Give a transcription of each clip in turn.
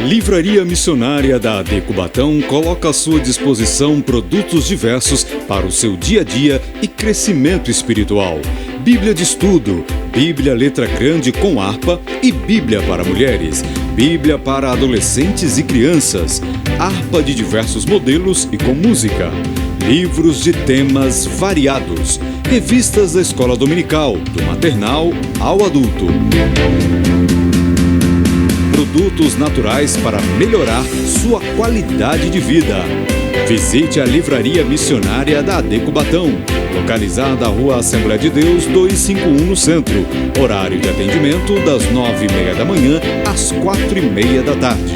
Livraria Missionária da AD Cubatão coloca à sua disposição produtos diversos para o seu dia a dia e crescimento espiritual. Bíblia de estudo, Bíblia letra grande com harpa e Bíblia para mulheres, Bíblia para adolescentes e crianças, harpa de diversos modelos e com música, livros de temas variados, revistas da escola dominical, do maternal ao adulto. Produtos naturais para melhorar sua qualidade de vida. Visite a Livraria Missionária da AD Cubatão, localizada na Rua Assembleia de Deus 251 no centro. Horário de atendimento das 9h30 da manhã às 4h30 da tarde.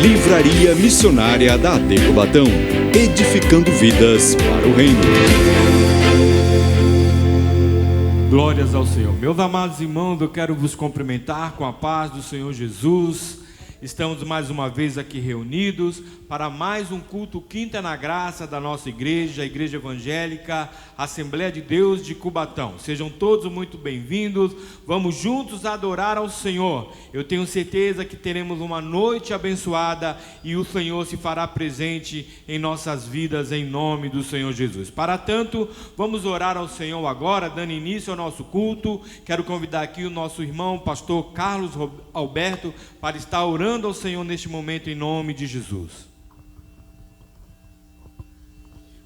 Livraria Missionária da AD Cubatão, edificando vidas para o reino. Glórias ao Senhor. Meus amados irmãos, eu quero vos cumprimentar com a paz do Senhor Jesus. Estamos mais uma vez aqui reunidos para mais um culto Quinta na Graça da nossa igreja, a Igreja Evangélica Assembleia de Deus de Cubatão. Sejam todos muito bem-vindos. Vamos juntos adorar ao Senhor. Eu tenho certeza que teremos uma noite abençoada e o Senhor se fará presente em nossas vidas em nome do Senhor Jesus. Para tanto, vamos orar ao Senhor agora, dando início ao nosso culto. Quero convidar aqui o nosso irmão, pastor Carlos Alberto, para estar orando ao Senhor neste momento em nome de Jesus.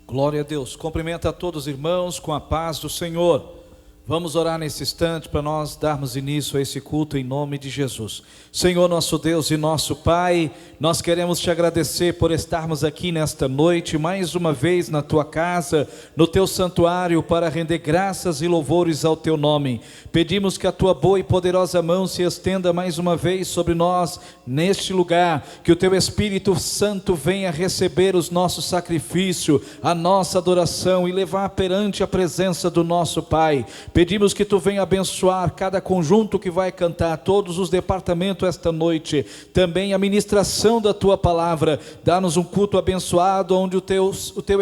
Glória a Deus. Cumprimento a todos os irmãos com a paz do Senhor. Vamos orar nesse instante para nós darmos início a esse culto em nome de Jesus. Senhor nosso Deus e nosso Pai, nós queremos te agradecer por estarmos aqui nesta noite, mais uma vez na tua casa, no teu santuário, para render graças e louvores ao teu nome. Pedimos que a tua boa e poderosa mão se estenda mais uma vez sobre nós neste lugar, que o teu Espírito Santo venha receber os nossos sacrifícios, a nossa adoração e levar perante a presença do nosso Pai. Pedimos que tu venha abençoar cada conjunto que vai cantar, todos os departamentos esta noite, também a ministração da tua palavra. Dá-nos um culto abençoado, onde o teu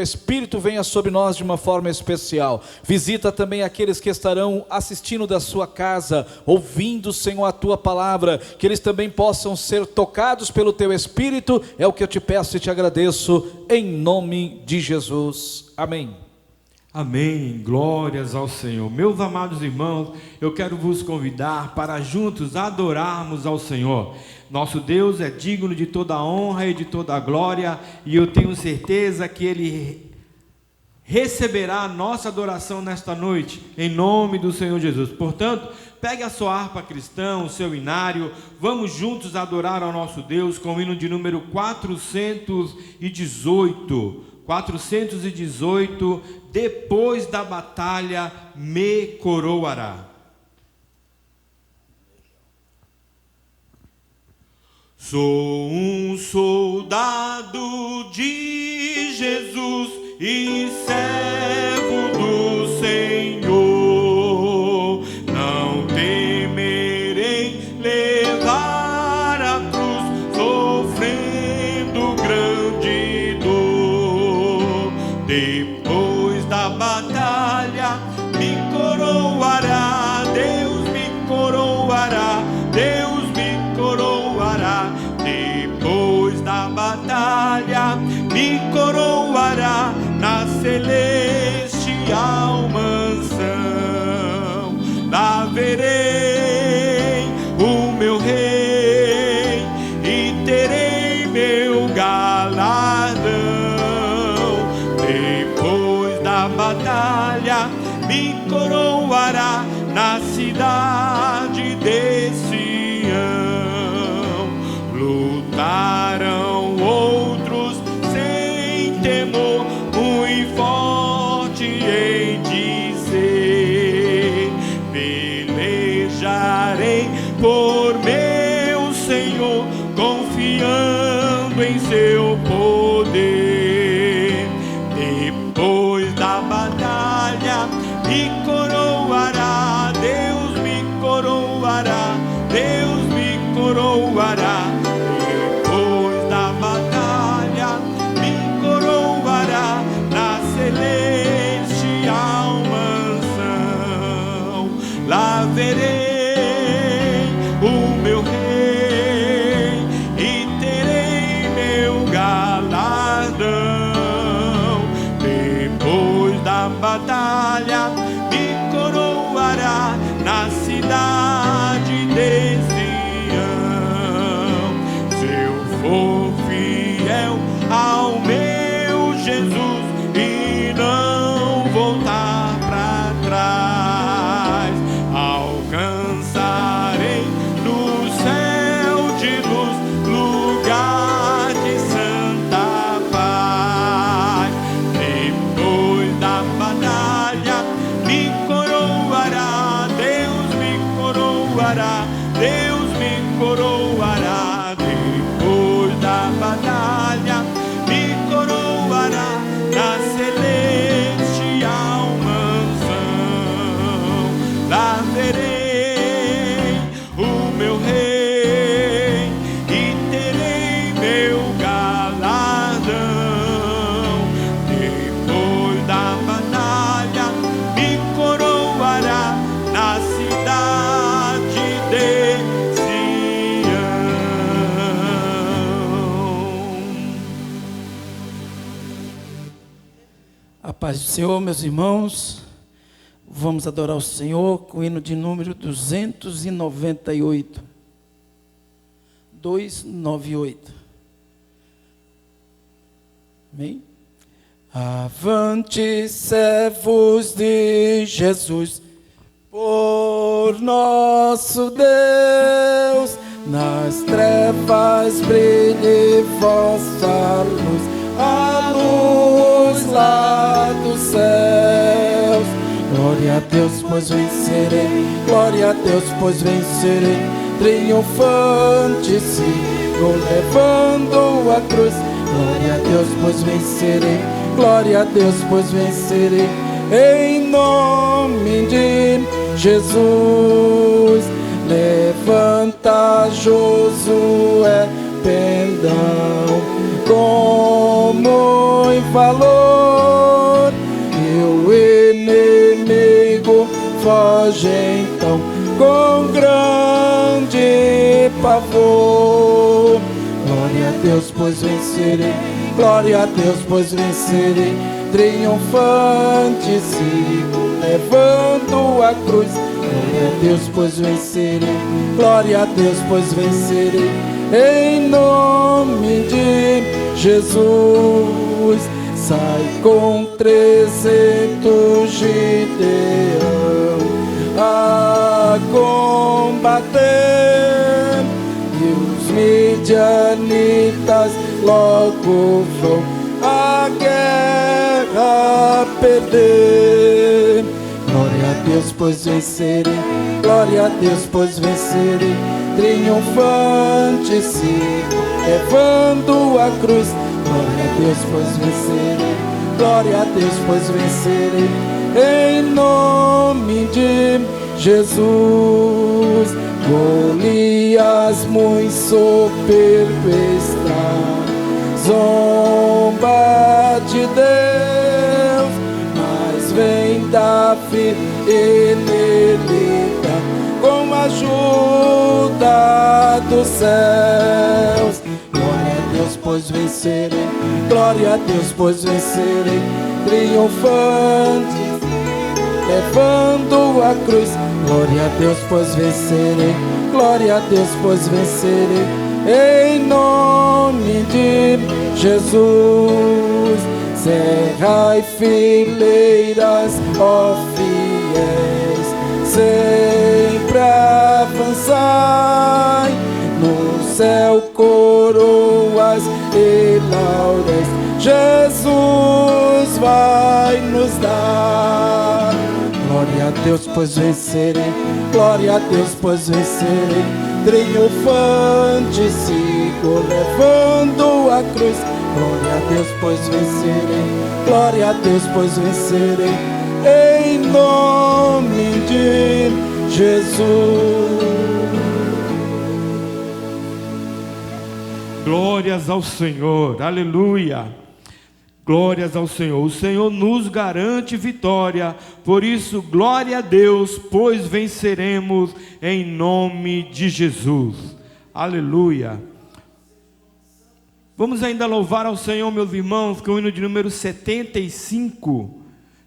Espírito venha sobre nós de uma forma especial. Visita também aqueles que estarão assistindo da sua casa, ouvindo, Senhor, a tua palavra, que eles também possam ser tocados pelo teu Espírito. É o que eu te peço e te agradeço, em nome de Jesus. Amém. Amém, glórias ao Senhor. Meus amados irmãos, eu quero vos convidar para juntos adorarmos ao Senhor. Nosso Deus é digno de toda a honra e de toda a glória, e eu tenho certeza que Ele receberá a nossa adoração nesta noite, em nome do Senhor Jesus. Portanto, pegue a sua harpa cristã, o seu inário, vamos juntos adorar ao nosso Deus com o hino de número 418. 418, depois da batalha me coroará. Sou um soldado de Jesus e servo do Senhor, não temerei levar a cruz, sofrendo grande dor. Depois da batalha me coroará, Deus me coroará, Deus me coroará. Depois da batalha me coroará na celestial mansão. Lá verei o meu rei e terei meu galardão. Depois da batalha me coroará na cidade de Sião. Lutarão outros sem temor, muito forte em dizer: pelejarei por meu Senhor, confiando em seu poder. Depois da batalha me coroará, Deus me coroará, Deus me coroará. Depois da batalha me coroará na celestial mansão. Lá verei o meu rei e batalha me coroará na cidade de Sião. Se eu for fiel ao meu Jesus e não voltar para trás, alcançarei no céu de luz lugar de santa paz. Depois da batalha me coroará, Deus me coroará, Deus me coroará. Depois da batalha me coroará na celestial mansão. Lá verei o meu rei e terei meu galardão. Depois da batalha me coroará na cidade de Sião. A paz do Senhor, meus irmãos. Vamos adorar o Senhor com o hino de número 298. 298. Amém? Avante, servos de Jesus, por nosso Deus, nas trevas brilhe vossa luz, a luz lá dos céus. Glória a Deus, pois vencerei, glória a Deus, pois vencerei, triunfante sigo levando a cruz. Glória a Deus, pois vencerei, glória a Deus, pois vencerei, em nome de Jesus. Levanta Josué, pendão, como em valor, e o inimigo foge então com grande pavor. Glória a Deus, pois vencerei, glória a Deus, pois vencerei, triunfante sigo levando a cruz. Glória a Deus, pois vencerei, glória a Deus, pois vencerei, em nome de Jesus. Sai com 300 Gideão a combater, e os midianitas logo vão a guerra perder. Glória a Deus, pois vencerei, glória a Deus, pois vencerei, triunfante sigo levando a cruz. Glória a Deus, pois vencerei, glória a Deus, pois vencerei, em nome de Jesus. Golias muito soberbo está, zomba de Deus, mas vem Davi e nele dá com a ajuda dos céus. Glória a Deus, pois vencerei, glória a Deus, pois vencerei, triunfante levando a cruz. Glória a Deus, pois vencerei, glória a Deus, pois vencerei, em nome de Jesus. Cerrai fileiras, ó fiéis, sempre avançai, no céu coroas e laureis Jesus vai nos dar. Glória a Deus, pois vencerei, glória a Deus, pois vencerei, triunfante sigo levando a cruz. Glória a Deus, pois vencerei, glória a Deus, pois vencerei, em nome de Jesus. Glórias ao Senhor, aleluia. Glórias ao Senhor. O Senhor nos garante vitória, por isso, glória a Deus, pois venceremos em nome de Jesus. Aleluia. Vamos ainda louvar ao Senhor, meus irmãos, com o hino de número 75.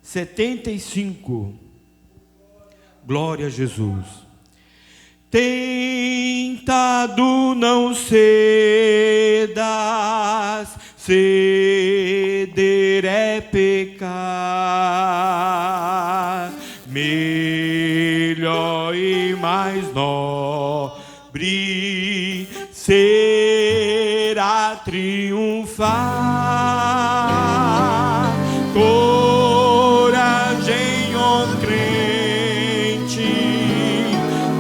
75. Glória a Jesus. Tentado não cedas, ceder é pecar. Melhor e mais nobre será triunfar. Coragem, ó crente,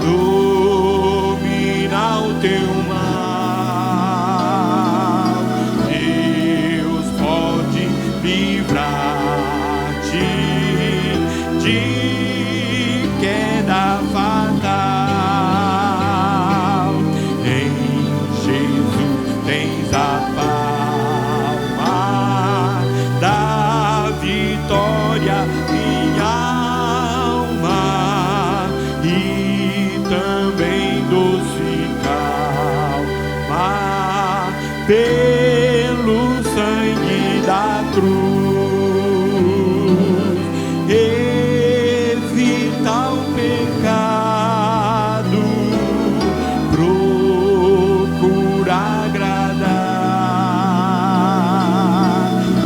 domina o teu mal. Deus pode livrar-te de queda fatal. Em Jesus tens a palma da vitória, minha alma, e também doce calma pelo sangue da cruz. Evita o pecado, procura agradar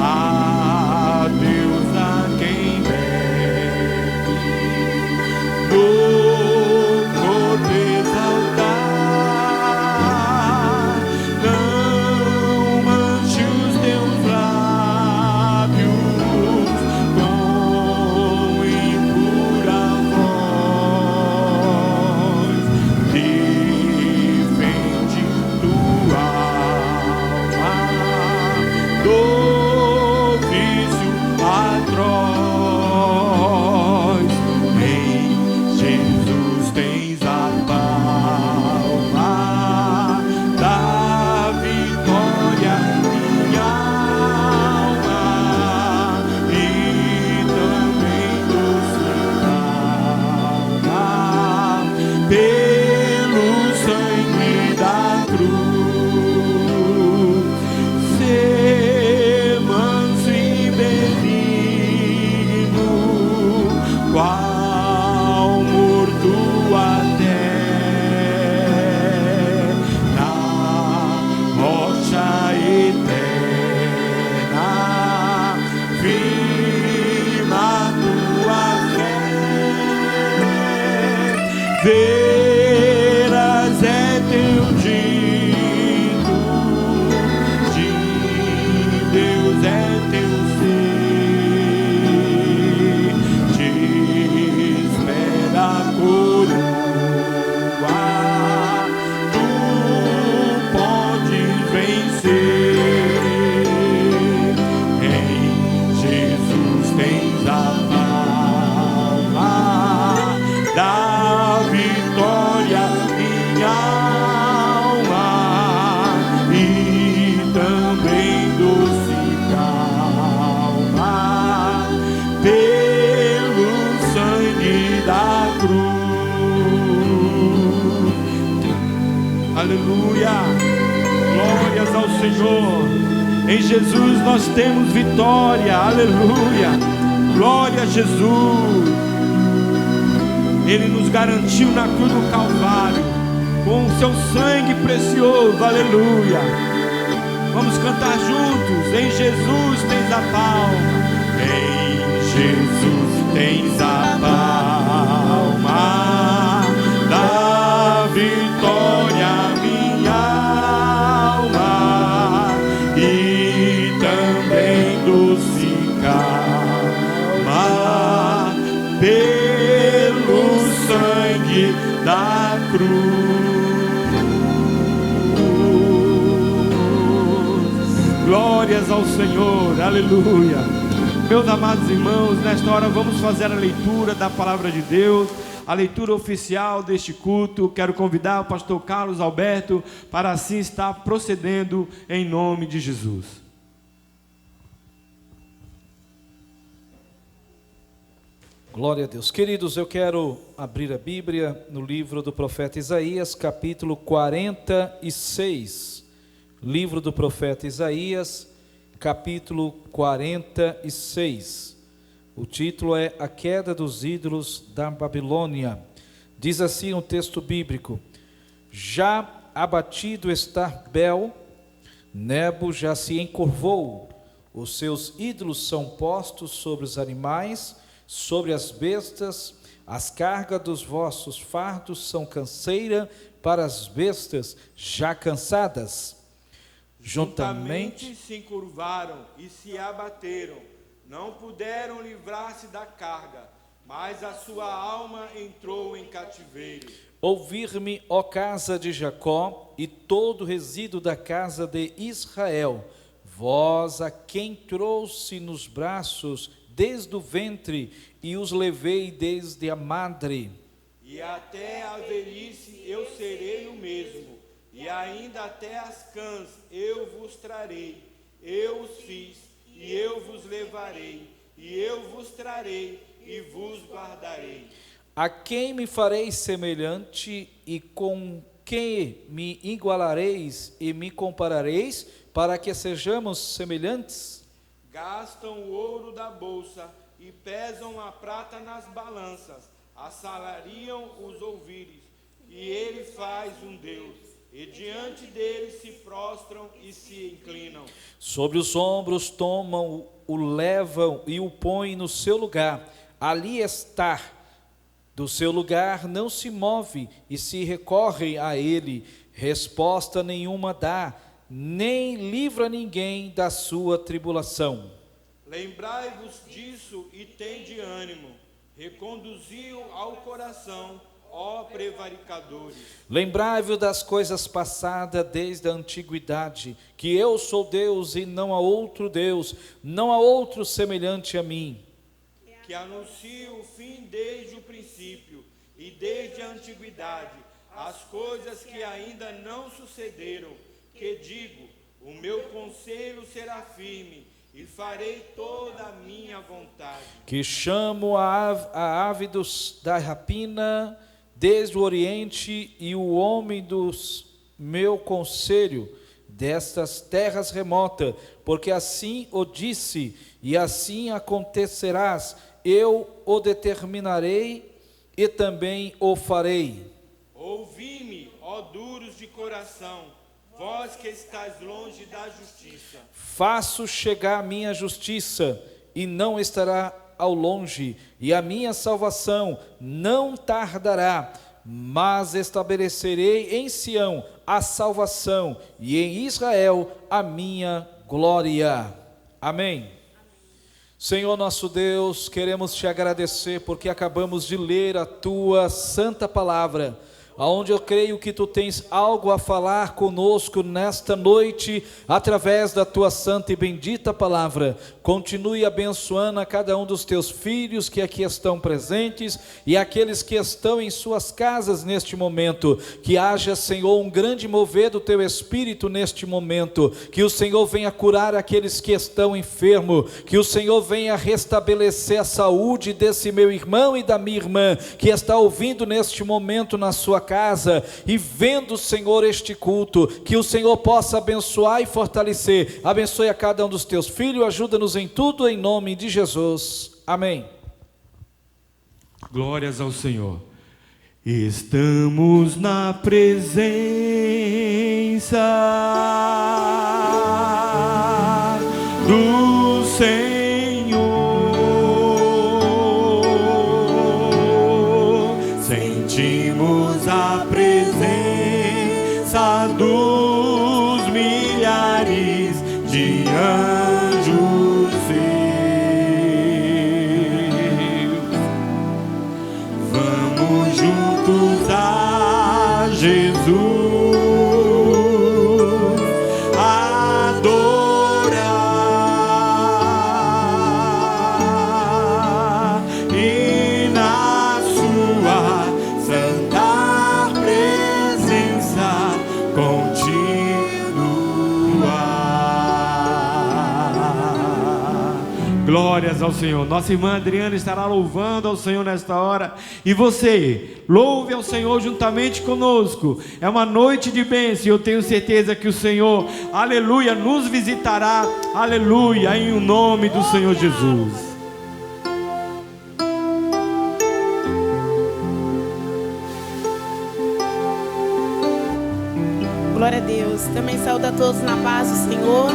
a Deus, a quem deve no corpo exaltar. Não manche os teus lábios com impura voz. Defende tua alma do vício atroz. Em Jesus tens a palma da vitória, minha alma, e também doce calma pelo sangue da cruz. Ser manso e benigno, qual morto até na rocha eterna, firma tua fé. Verás é teu dito, de Deus é teu ser, te espera a coroa, tu podes vencer. Em Jesus tens a palma da vitória, minha alma, e também doce calma pelo sangue da cruz. Aleluia, glórias ao Senhor. Em Jesus nós temos vitória, aleluia, glória a Jesus. Ele nos garantiu na cruz do Calvário, com o seu sangue precioso, aleluia. Vamos cantar juntos. Em Jesus tens a palma, em Jesus tens a palma da vitória, minha alma, e também doce calma pelo sangue da cruz. Glórias ao Senhor, aleluia. Meus amados irmãos, nesta hora vamos fazer a leitura da palavra de Deus, a leitura oficial deste culto. Quero convidar o pastor Carlos Alberto para assim estar procedendo em nome de Jesus. Glória a Deus. Queridos, eu quero abrir a Bíblia no livro do profeta Isaías, capítulo 46. Livro do profeta Isaías, capítulo 46. O título é A Queda dos Ídolos da Babilônia. Diz assim o texto bíblico: já abatido está Bel, Nebo já se encurvou, os seus ídolos são postos sobre os animais, sobre as bestas, as cargas dos vossos fardos são canseira para as bestas já cansadas. Juntamente se encurvaram e se abateram, não puderam livrar-se da carga, mas a sua alma entrou em cativeiro. Ouvir-me, ó casa de Jacó, e todo resíduo da casa de Israel, vós a quem trouxe nos braços desde o ventre, e os levei desde a madre. E até a velhice eu serei o mesmo, e ainda até as cãs eu vos trarei. Eu os fiz, e eu vos levarei, e eu vos trarei, e vos guardarei. A quem me fareis semelhante, e com quem me igualareis e me comparareis, para que sejamos semelhantes? Gastam o ouro da bolsa, e pesam a prata nas balanças, assalariam os ouvíres, e ele faz um Deus, e diante dele se prostram e se inclinam. Sobre os ombros tomam, o levam e o põem no seu lugar, ali está, do seu lugar não se move, e se recorrem a ele, resposta nenhuma dá, nem livra ninguém da sua tribulação. Lembrai-vos disso e tende ânimo, reconduzi-o ao coração, ó prevaricadores. Lembrai-vos das coisas passadas desde a antiguidade, que eu sou Deus e não há outro Deus, não há outro semelhante a mim. Que anuncio o fim desde o princípio e desde a antiguidade, as coisas que ainda não sucederam, que digo, o meu conselho será firme, e farei toda a minha vontade. Que chamo a ave da rapina desde o oriente, e o homem dos meu conselho destas terras remotas, porque assim o disse, e assim acontecerás, eu o determinarei e também o farei. Ouvi-me, ó duros de coração, vós que estáis longe da justiça. Faço chegar a minha justiça, e não estará ao longe, e a minha salvação não tardará, mas estabelecerei em Sião a salvação, e em Israel a minha glória. Amém. Senhor nosso Deus, queremos te agradecer porque acabamos de ler a tua santa palavra, aonde eu creio que tu tens algo a falar conosco nesta noite, através da tua santa e bendita palavra. Continue abençoando a cada um dos teus filhos que aqui estão presentes, e aqueles que estão em suas casas neste momento. Que haja, Senhor, um grande mover do teu Espírito neste momento, que o Senhor venha curar aqueles que estão enfermos, que o Senhor venha restabelecer a saúde desse meu irmão e da minha irmã, que está ouvindo neste momento na sua casa e vendo, Senhor, este culto. Que o Senhor possa abençoar e fortalecer. Abençoe a cada um dos teus filhos, ajuda-nos em tudo, em nome de Jesus. Amém. Glórias ao Senhor. Estamos na presença do Senhor, sentimos a presença dos milhares de anjos seus. Vamos juntos a Jesus adorar, e na sua santa presença continuar. Glórias ao Senhor. Nossa irmã Adriana estará louvando ao Senhor nesta hora, e você louve ao Senhor juntamente conosco. É uma noite de bênção, e eu tenho certeza que o Senhor, aleluia, nos visitará, aleluia, em o nome do Senhor Jesus. Glória a Deus. Também saúdo a todos na paz do Senhor.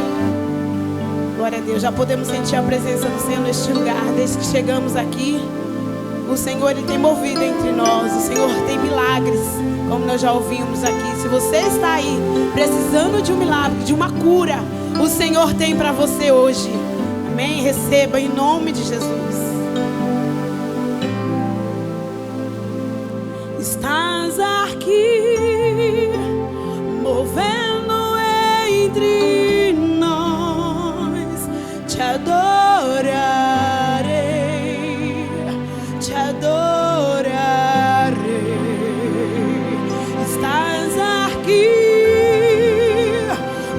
Glória a Deus. Já podemos sentir a presença do Senhor neste lugar. Desde que chegamos aqui, o Senhor Ele tem movido entre nós. O Senhor tem milagres, como nós já ouvimos aqui. Se você está aí precisando de um milagre, de uma cura, o Senhor tem para você hoje. Amém? Receba em nome de Jesus. Estás aqui, movendo entre nós. Te adorarei, te adorarei. Estás aqui,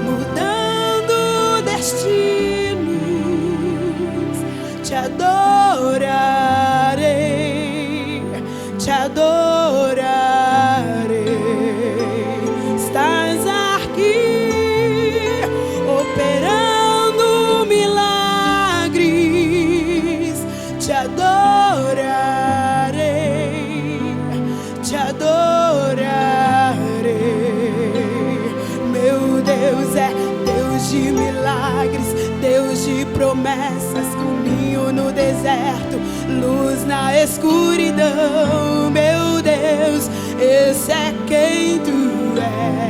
mudando destinos. Te adorarei, te adorarei. Estás aqui, operando milagres. Te adorarei, te adorarei. Meu Deus é Deus de milagres, Deus de promessas, caminho no deserto, luz na escuridão. Meu Deus, esse é quem tu és.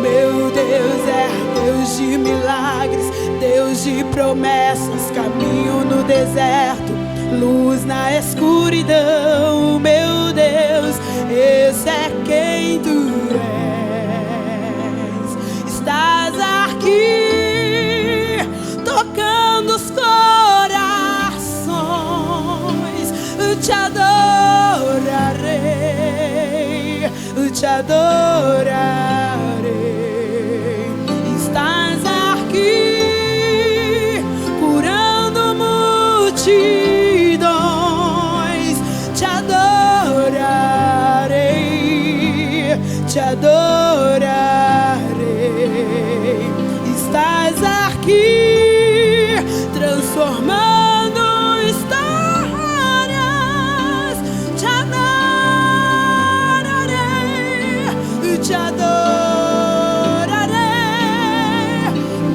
Meu Deus é Deus de milagres, Deus de promessas, caminho no deserto, luz na escuridão. Meu Deus, esse é quem tu és. Estás aqui, tocando os corações. Te adorarei, te adorarei. Estás aqui, curando multidões. Te adorarei, te adorarei. Estás aqui, transformando histórias. Te adorarei, te adorarei.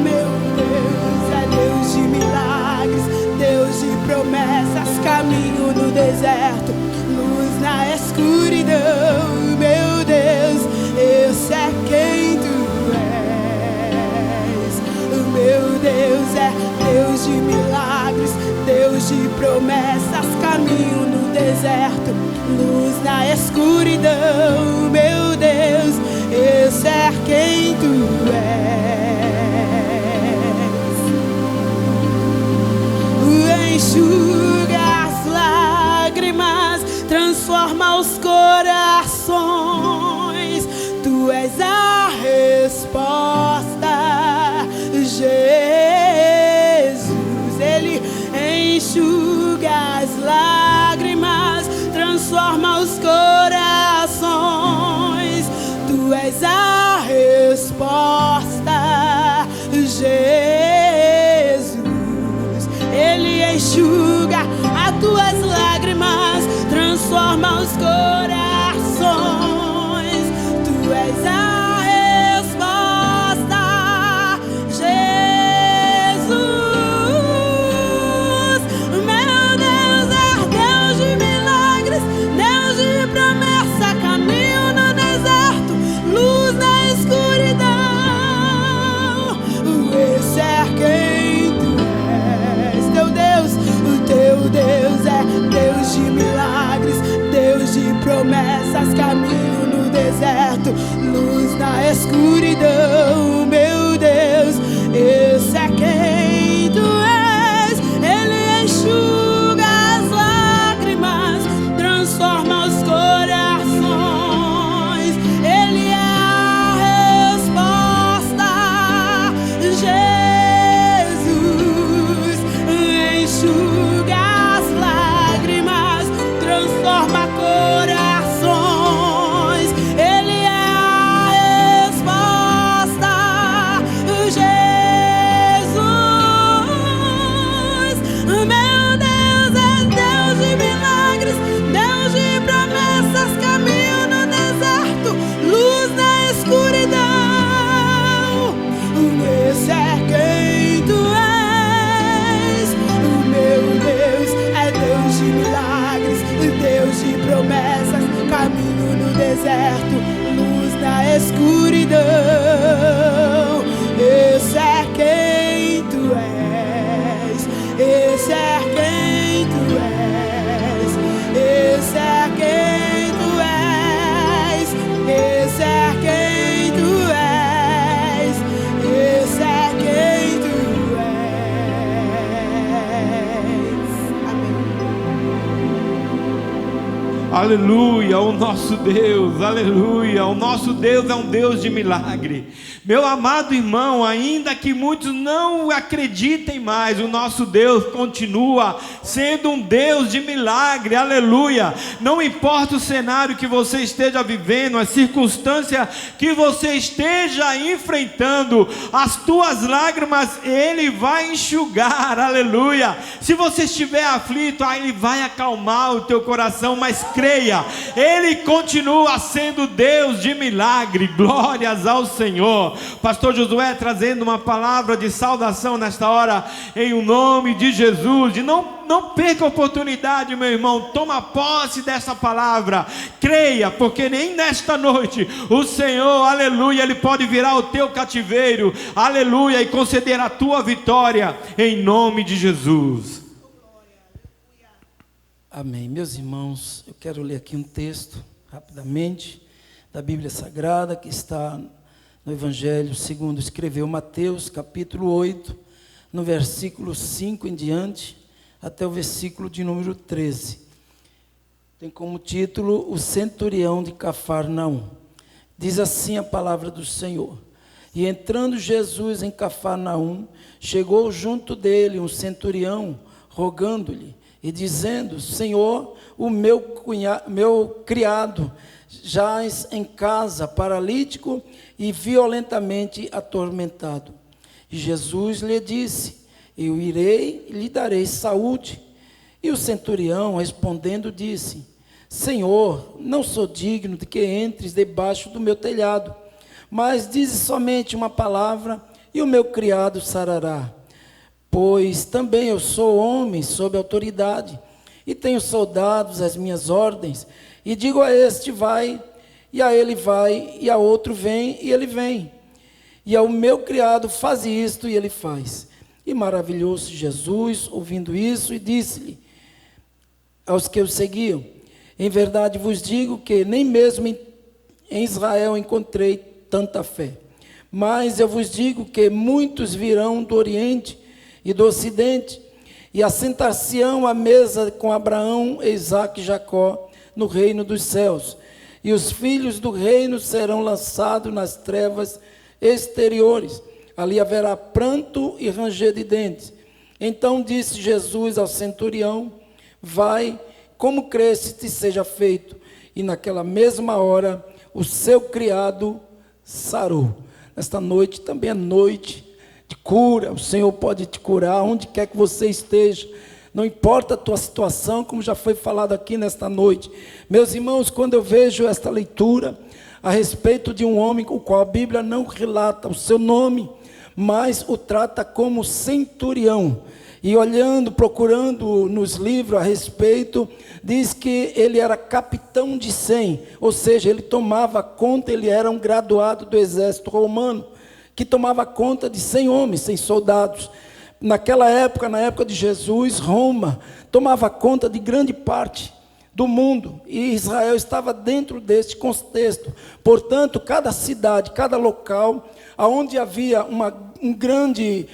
Meu Deus é Deus de milagres, Deus de promessas, caminho no deserto, luz na escuridão. Meu Deus, esse é quem tu és. Meu Deus é Deus de milagres, Deus de promessas, caminho no deserto, luz na escuridão. Meu Deus, esse é quem tu és. Enxuga as lágrimas, transforma os corações. Tu és a resposta, Jesus. Ele enxuga as lágrimas, transforma os corações. Tu és a resposta, Jesus. Ele enxuga as tuas lágrimas, transforma os corações. Tu és a resposta, Jesus. Meu Deus é Deus de milagres, Deus de promessa, caminho no deserto, luz na escuridão. Esse é quem tu és. Teu Deus, o teu Deus é Deus de milagres, Deus de promessas, caminho no deserto, luz na escuridão. Meu Deus, esse é quem tu és. Ele enxuga as lágrimas, transforma os corações. Ele é a resposta, Jesus. Enxuga as lágrimas, transforma corações. Ele é a resposta, Aleluia, o nosso Deus, aleluia, o nosso Deus é um Deus de milagre. Meu amado irmão, ainda que muitos não acreditem mais, o nosso Deus continua sendo um Deus de milagre, aleluia. Não importa o cenário que você esteja vivendo, a circunstância que você esteja enfrentando, as tuas lágrimas Ele vai enxugar, aleluia. Se você estiver aflito, Ele vai acalmar o teu coração, mas creia, Ele continua sendo Deus de milagre. Glórias ao Senhor. Pastor Josué trazendo uma palavra de saudação nesta hora, em o nome de Jesus. E não perca a oportunidade, meu irmão, toma posse dessa palavra, creia, porque nem nesta noite o Senhor, aleluia, Ele pode virar o teu cativeiro, aleluia, e conceder a tua vitória, em nome de Jesus. Amém. Meus irmãos, eu quero ler aqui um texto, rapidamente, da Bíblia Sagrada, que está no Evangelho segundo escreveu Mateus, capítulo 8, no versículo 5 em diante, até o versículo de número 13. Tem como título, o centurião de Cafarnaum. Diz assim a palavra do Senhor: E entrando Jesus em Cafarnaum, chegou junto dele um centurião, rogando-lhe, e dizendo: Senhor, o meu criado jaz em casa, paralítico e violentamente atormentado. E Jesus lhe disse: Eu irei e lhe darei saúde. E o centurião, respondendo, disse: Senhor, não sou digno de que entres debaixo do meu telhado, mas dize somente uma palavra, e o meu criado sarará. Pois também eu sou homem sob autoridade, e tenho soldados às minhas ordens, e digo a este: vai, e a ele vai, e a outro vem, e ele vem. E ao meu criado: faz isto, e ele faz. E maravilhou-se Jesus, ouvindo isso, e disse-lhe aos que o seguiam: Em verdade vos digo que nem mesmo em Israel encontrei tanta fé. Mas eu vos digo que muitos virão do Oriente e do Ocidente, e assentar-se-ão à mesa com Abraão, Isaque e Jacó, no reino dos céus. E os filhos do reino serão lançados nas trevas exteriores. Ali haverá pranto e ranger de dentes. Então disse Jesus ao centurião: vai, como creste te seja feito. E naquela mesma hora o seu criado sarou. Nesta noite também é noite de cura. O Senhor pode te curar onde quer que você esteja. Não importa a tua situação, como já foi falado aqui nesta noite. Meus irmãos, quando eu vejo esta leitura a respeito de um homem o qual a Bíblia não relata o seu nome, mas o trata como centurião. E olhando, procurando nos livros a respeito, diz que ele era capitão de 100, ou seja, ele tomava conta, ele era um graduado do exército romano, que tomava conta de 100 homens, 100 soldados. Naquela época, na época de Jesus, Roma tomava conta de grande parte do mundo, e Israel estava dentro deste contexto. Portanto, cada cidade, cada local, aonde havia um grande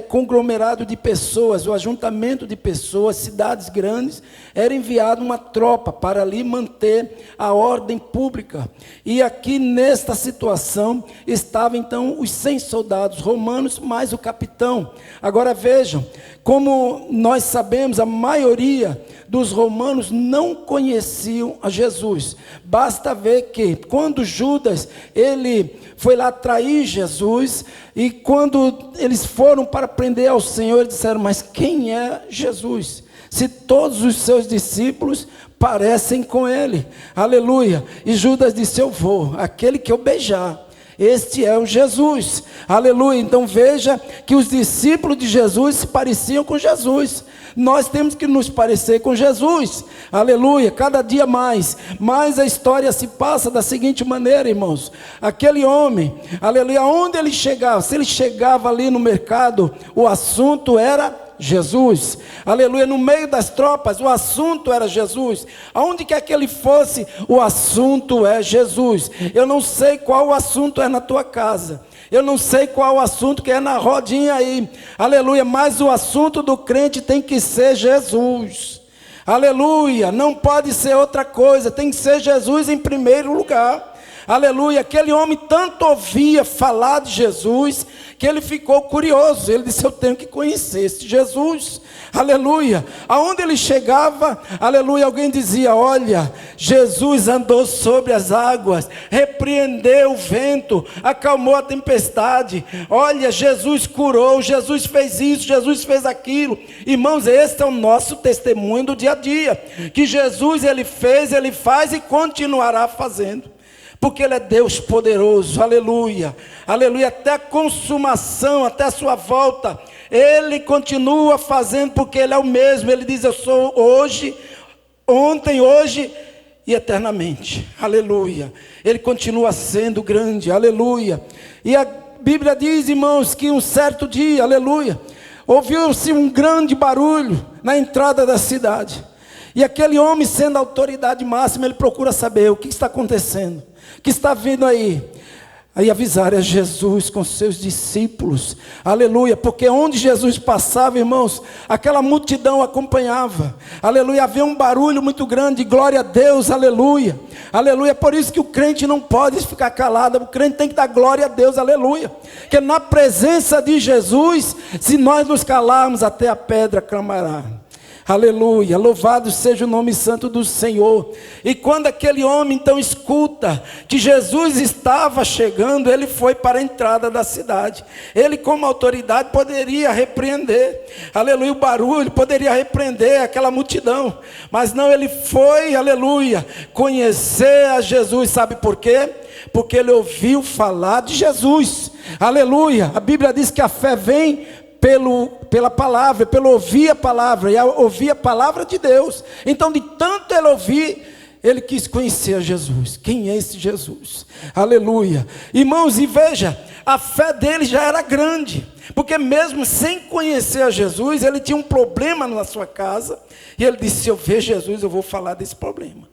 conglomerado de pessoas, o ajuntamento de pessoas, cidades grandes, era enviada uma tropa para ali manter a ordem pública. E aqui nesta situação estavam então os 100 soldados romanos mais o capitão. Agora vejam, como nós sabemos, a maioria dos romanos não conheciam a Jesus. Basta ver que quando Judas, ele foi lá trair Jesus, e quando eles foram para prender ao Senhor, eles disseram: mas quem é Jesus? Se todos os seus discípulos parecem com ele. Aleluia. E Judas disse: eu vou, aquele que eu beijar, este é o Jesus. Aleluia. Então veja que os discípulos de Jesus se pareciam com Jesus. Nós temos que nos parecer com Jesus. Aleluia. Cada dia mais. Mas a história se passa da seguinte maneira, irmãos. Aquele homem, aleluia, onde ele chegava, se ele chegava ali no mercado, o assunto era Jesus. Aleluia. No meio das tropas, o assunto era Jesus. Aonde quer que ele fosse, o assunto é Jesus. Eu não sei qual o assunto é na tua casa, eu não sei qual o assunto que é na rodinha aí, aleluia, mas o assunto do crente tem que ser Jesus. Aleluia, não pode ser outra coisa, tem que ser Jesus em primeiro lugar. Aleluia, aquele homem tanto ouvia falar de Jesus, que ele ficou curioso, ele disse, eu tenho que conhecer esse Jesus. Aleluia, aonde ele chegava, aleluia, alguém dizia, olha, Jesus andou sobre as águas, repreendeu o vento, acalmou a tempestade, olha, Jesus curou, Jesus fez isso, Jesus fez aquilo. Irmãos, esse é o nosso testemunho do dia a dia, que Jesus ele fez, ele faz e continuará fazendo. Porque Ele é Deus poderoso, aleluia, aleluia, até a consumação, até a sua volta, Ele continua fazendo, porque Ele é o mesmo, Ele diz, eu sou hoje, ontem, hoje e eternamente, aleluia, Ele continua sendo grande, aleluia, e a Bíblia diz, irmãos, que um certo dia, aleluia, ouviu-se um grande barulho na entrada da cidade, e aquele homem sendo a autoridade máxima, ele procura saber o que está acontecendo, o que está vindo aí. Aí avisaram a Jesus com seus discípulos, aleluia, porque onde Jesus passava, irmãos, aquela multidão acompanhava, aleluia, havia um barulho muito grande, glória a Deus, aleluia, aleluia, por isso que o crente não pode ficar calado, o crente tem que dar glória a Deus, aleluia, que na presença de Jesus, se nós nos calarmos, até a pedra clamará. Aleluia, louvado seja o nome santo do Senhor. E quando aquele homem então escuta que Jesus estava chegando, ele foi para a entrada da cidade. Ele como autoridade poderia repreender, aleluia, o barulho, poderia repreender aquela multidão. Mas não, ele foi, aleluia, conhecer a Jesus, sabe por quê? Porque ele ouviu falar de Jesus, aleluia. A Bíblia diz que a fé vem pela palavra, pelo ouvir a palavra, e ouvir a palavra de Deus. Então de tanto ele ouvir, ele quis conhecer a Jesus. Quem é esse Jesus? Aleluia, irmãos, e veja, a fé dele já era grande, porque mesmo sem conhecer a Jesus, ele tinha um problema na sua casa, e ele disse, se eu ver Jesus, eu vou falar desse problema.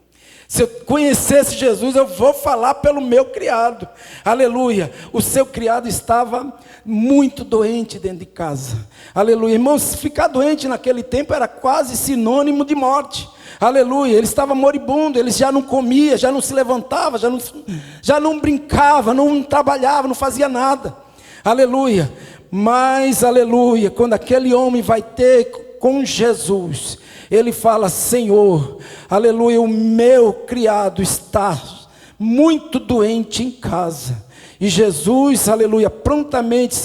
Se eu conhecesse Jesus, eu vou falar pelo meu criado. Aleluia. O seu criado estava muito doente dentro de casa. Aleluia. Irmãos, ficar doente naquele tempo era quase sinônimo de morte. Aleluia. Ele estava moribundo, ele já não comia, já não se levantava, já não brincava, não trabalhava, não fazia nada. Aleluia. Mas, aleluia, quando aquele homem vai ter com Jesus, ele fala, Senhor, aleluia, o meu criado está muito doente em casa. E Jesus, aleluia, prontamente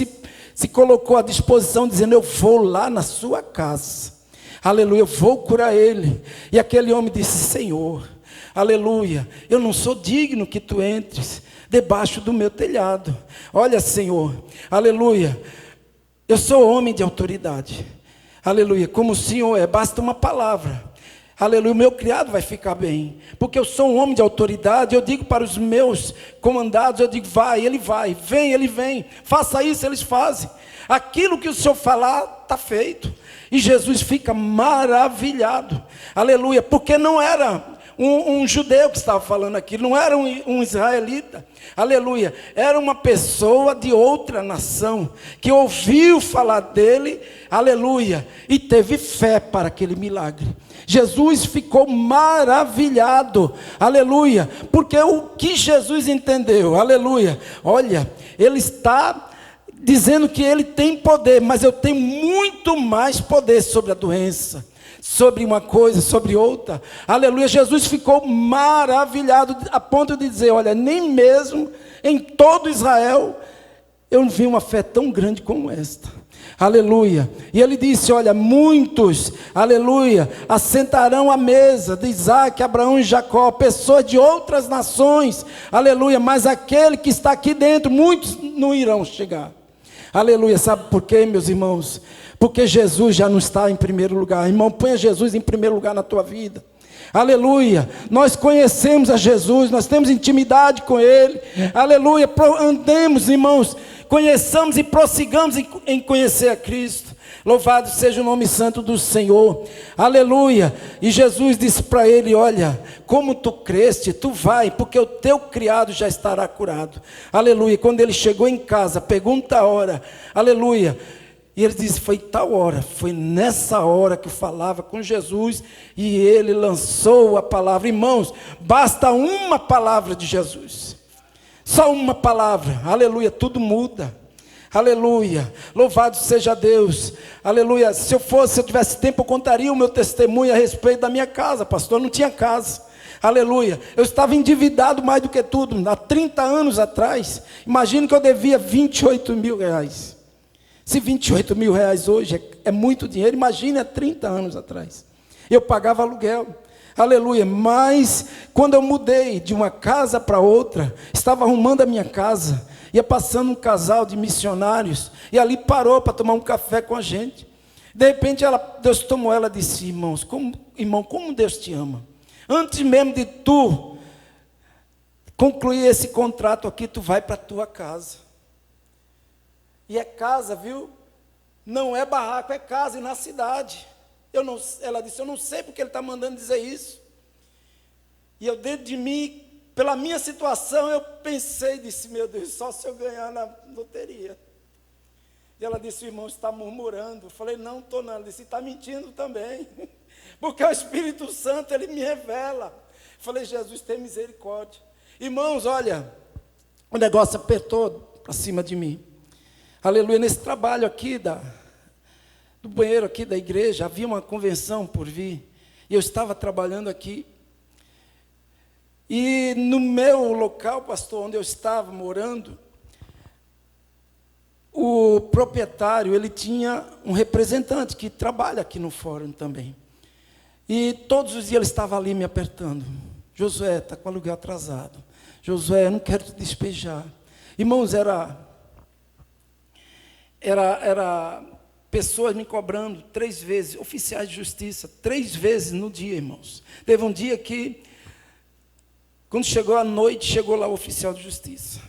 se colocou à disposição, dizendo, eu vou lá na sua casa, aleluia, eu vou curar ele. E aquele homem disse, Senhor, aleluia, eu não sou digno que tu entres debaixo do meu telhado. Olha, Senhor, aleluia, eu sou homem de autoridade. Aleluia, como o Senhor é, basta uma palavra, aleluia, o meu criado vai ficar bem, porque eu sou um homem de autoridade, eu digo para os meus comandados, eu digo, vai, ele vai, vem, ele vem, faça isso, eles fazem, aquilo que o Senhor falar, está feito, e Jesus fica maravilhado, aleluia, porque não era um judeu que estava falando aqui, não era um israelita, aleluia, era uma pessoa de outra nação, que ouviu falar dele, aleluia, e teve fé para aquele milagre. Jesus ficou maravilhado, aleluia, porque o que Jesus entendeu, aleluia, olha, ele está dizendo que ele tem poder, mas eu tenho muito mais poder sobre a doença, sobre uma coisa, sobre outra, aleluia. Jesus ficou maravilhado, a ponto de dizer, olha, nem mesmo em todo Israel, eu não vi uma fé tão grande como esta, aleluia. E ele disse, olha, muitos, aleluia, assentarão à mesa de Isaac, Abraão e Jacó, pessoas de outras nações, aleluia, mas aquele que está aqui dentro, muitos não irão chegar, aleluia. Sabe por quê, meus irmãos? Porque Jesus já não está em primeiro lugar. Irmão, ponha Jesus em primeiro lugar na tua vida. Aleluia. Nós conhecemos a Jesus, nós temos intimidade com Ele. Aleluia. Andemos, irmãos, conheçamos e prossigamos em conhecer a Cristo. Louvado seja o nome santo do Senhor. Aleluia. E Jesus disse para ele, olha, como tu creste, tu vai, porque o teu criado já estará curado. Aleluia. Quando ele chegou em casa, pergunta a hora. Aleluia. E ele disse, foi tal hora, foi nessa hora que eu falava com Jesus, e ele lançou a palavra. Irmãos, basta uma palavra de Jesus, só uma palavra, aleluia, tudo muda, aleluia, louvado seja Deus, aleluia. Se eu tivesse tempo, eu contaria o meu testemunho a respeito da minha casa, pastor, eu não tinha casa, aleluia, eu estava endividado mais do que tudo, há 30 anos atrás, imagine que eu devia 28 mil reais, se 28 mil reais hoje é muito dinheiro, imagine há 30 anos atrás, eu pagava aluguel, aleluia, mas quando eu mudei de uma casa para outra, estava arrumando a minha casa, ia passando um casal de missionários, e ali parou para tomar um café com a gente, de repente Deus tomou ela e disse, irmão, como Deus te ama, antes mesmo de tu concluir esse contrato aqui, tu vai para a tua casa, e é casa, viu, não é barraco, é casa, e na cidade, ela disse, eu não sei porque ele está mandando dizer isso, e eu dentro de mim, pela minha situação, eu pensei, disse, meu Deus, só se eu ganhar na loteria. E ela disse, o irmão está murmurando. Eu falei, não estou não. Ela disse, está mentindo também. Porque o Espírito Santo, ele me revela. Eu falei, Jesus, tem misericórdia. Irmãos, olha, o negócio apertou para cima de mim. Aleluia, nesse trabalho aqui, do banheiro aqui da igreja, havia uma convenção por vir. E eu estava trabalhando aqui. E no meu local, pastor, onde eu estava morando, o proprietário, ele tinha um representante que trabalha aqui no fórum também. E todos os dias ele estava ali me apertando. Josué, está com o aluguel atrasado. Josué, eu não quero te despejar. Irmãos, era pessoas me cobrando 3 vezes, oficiais de justiça, 3 vezes no dia, irmãos. Teve um dia que, quando chegou a noite, chegou lá o oficial de justiça.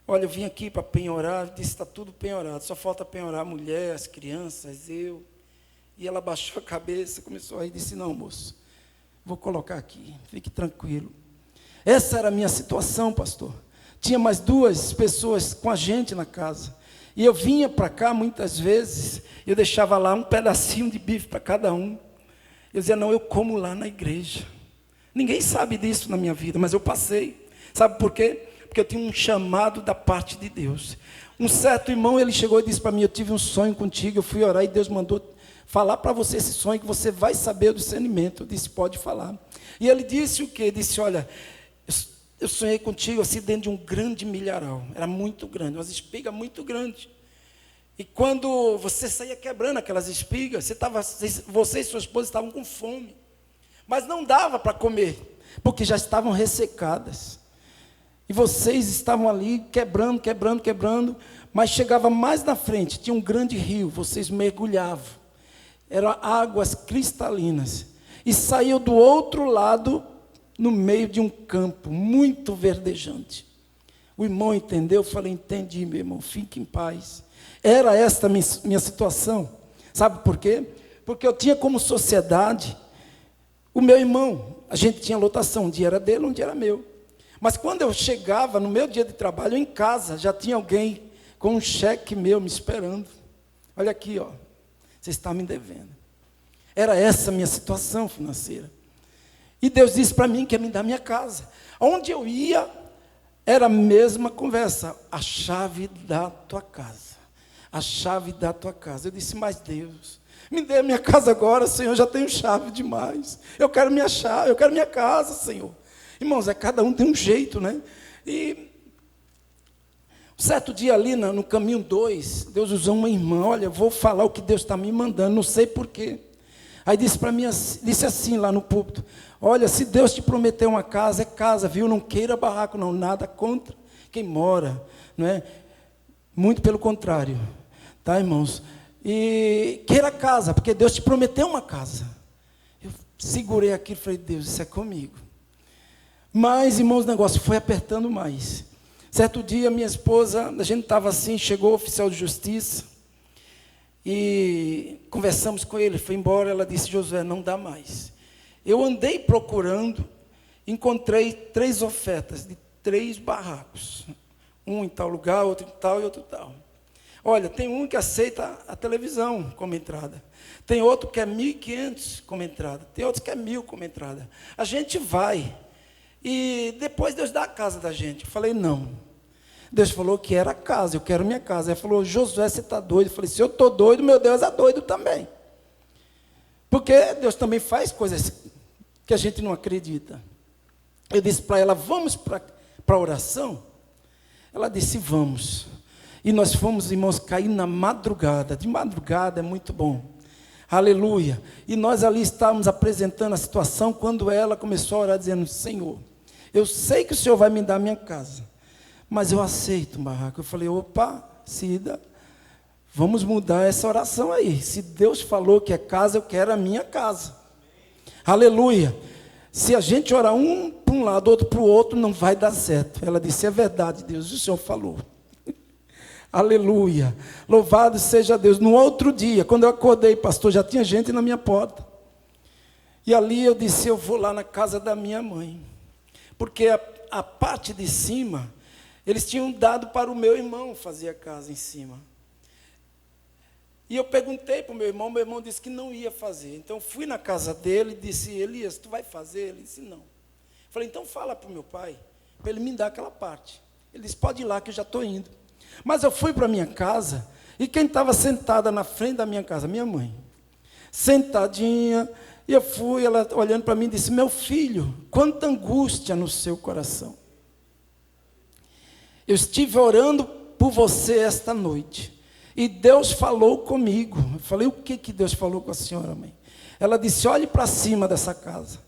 Olha, eu vim aqui para penhorar, disse, está tudo penhorado, só falta penhorar a mulher, as crianças, eu. E ela baixou a cabeça, começou a rir e disse, não, moço, vou colocar aqui, fique tranquilo. Essa era a minha situação, pastor. Tinha mais 2 pessoas com a gente na casa. E eu vinha para cá muitas vezes, eu deixava lá um pedacinho de bife para cada um. Eu dizia, não, eu como lá na igreja. Ninguém sabe disso na minha vida, mas eu passei. Sabe por quê? Porque eu tinha um chamado da parte de Deus. Um certo irmão, ele chegou e disse para mim, eu tive um sonho contigo, eu fui orar e Deus mandou falar para você esse sonho, que você vai saber o discernimento. Eu disse, pode falar. E ele disse o quê? Ele disse, olha, eu sonhei contigo assim dentro de um grande milharal. Era muito grande, umas espigas muito grandes. E quando você saía quebrando aquelas espigas, você e sua esposa estavam com fome. Mas não dava para comer, porque já estavam ressecadas. E vocês estavam ali quebrando, mas chegava mais na frente, tinha um grande rio, vocês mergulhavam. Eram águas cristalinas. E saiu do outro lado, no meio de um campo muito verdejante. O irmão entendeu? Eu falei, entendi, meu irmão, fique em paz. Era esta minha situação. Sabe por quê? Porque eu tinha como sociedade o meu irmão, a gente tinha lotação, um dia era dele, um dia era meu. Mas quando eu chegava no meu dia de trabalho, em casa, já tinha alguém com um cheque meu me esperando. Olha aqui, ó, você está me devendo. Era essa a minha situação financeira. E Deus disse para mim que ia me dar minha casa. Onde eu ia, era a mesma conversa, a chave da tua casa. A chave da tua casa. Eu disse, mas Deus, me dê a minha casa agora, Senhor, já tenho chave demais. Eu quero minha chave, eu quero minha casa, Senhor. Irmãos, cada um tem um jeito, né? E um certo dia ali no caminho 2, Deus usou uma irmã, olha, eu vou falar o que Deus está me mandando, não sei porquê. Aí disse para mim, disse assim lá no púlpito, olha, se Deus te prometeu uma casa, é casa, viu? Não queira barraco, não, nada contra quem mora, não é? Muito pelo contrário, tá, irmãos? E queira casa, porque Deus te prometeu uma casa. Eu segurei aquilo e falei, Deus, isso é comigo. Mas, irmãos, o negócio foi apertando mais. Certo dia, minha esposa, a gente estava assim, chegou o oficial de justiça, e conversamos com ele, foi embora, ela disse, Josué, não dá mais. Eu andei procurando, encontrei 3 ofertas de 3 barracos. Um em tal lugar, outro em tal e outro em tal. Olha, tem um que aceita a televisão como entrada. Tem outro que é 1.500 como entrada. Tem outro que é 1.000 como entrada. A gente vai. E depois Deus dá a casa da gente. Eu falei, não. Deus falou que era a casa, eu quero minha casa. Ele falou, Josué, você está doido? Eu falei, se eu estou doido, meu Deus é doido também. Porque Deus também faz coisas que a gente não acredita. Eu disse para ela, vamos para a oração? Ela disse, vamos. E nós fomos, irmãos, cair na madrugada. De madrugada é muito bom. Aleluia. E nós ali estávamos apresentando a situação, quando ela começou a orar, dizendo, Senhor, eu sei que o Senhor vai me dar a minha casa, mas eu aceito um barraco. Eu falei, opa, Cida, vamos mudar essa oração aí. Se Deus falou que é casa, eu quero a minha casa. Aleluia. Se a gente orar um para um lado, outro para o outro, não vai dar certo. Ela disse, é verdade, Deus, o Senhor falou. Aleluia. Louvado seja Deus. No outro dia, quando eu acordei, pastor, já tinha gente na minha porta. E ali eu disse, eu vou lá na casa da minha mãe. Porque a parte de cima, eles tinham dado para o meu irmão fazer a casa em cima. E eu perguntei para o meu irmão disse que não ia fazer. Então fui na casa dele e disse, Elias, tu vai fazer? Ele disse, não. Falei, então fala para o meu pai, para ele me dar aquela parte. Ele disse, pode ir lá que eu já estou indo. Mas eu fui para a minha casa, e quem estava sentada na frente da minha casa? Minha mãe. Sentadinha, e eu fui, ela olhando para mim e disse, meu filho, quanta angústia no seu coração. Eu estive orando por você esta noite, e Deus falou comigo. Eu falei, o que Deus falou com a senhora, mãe? Ela disse, olhe para cima dessa casa.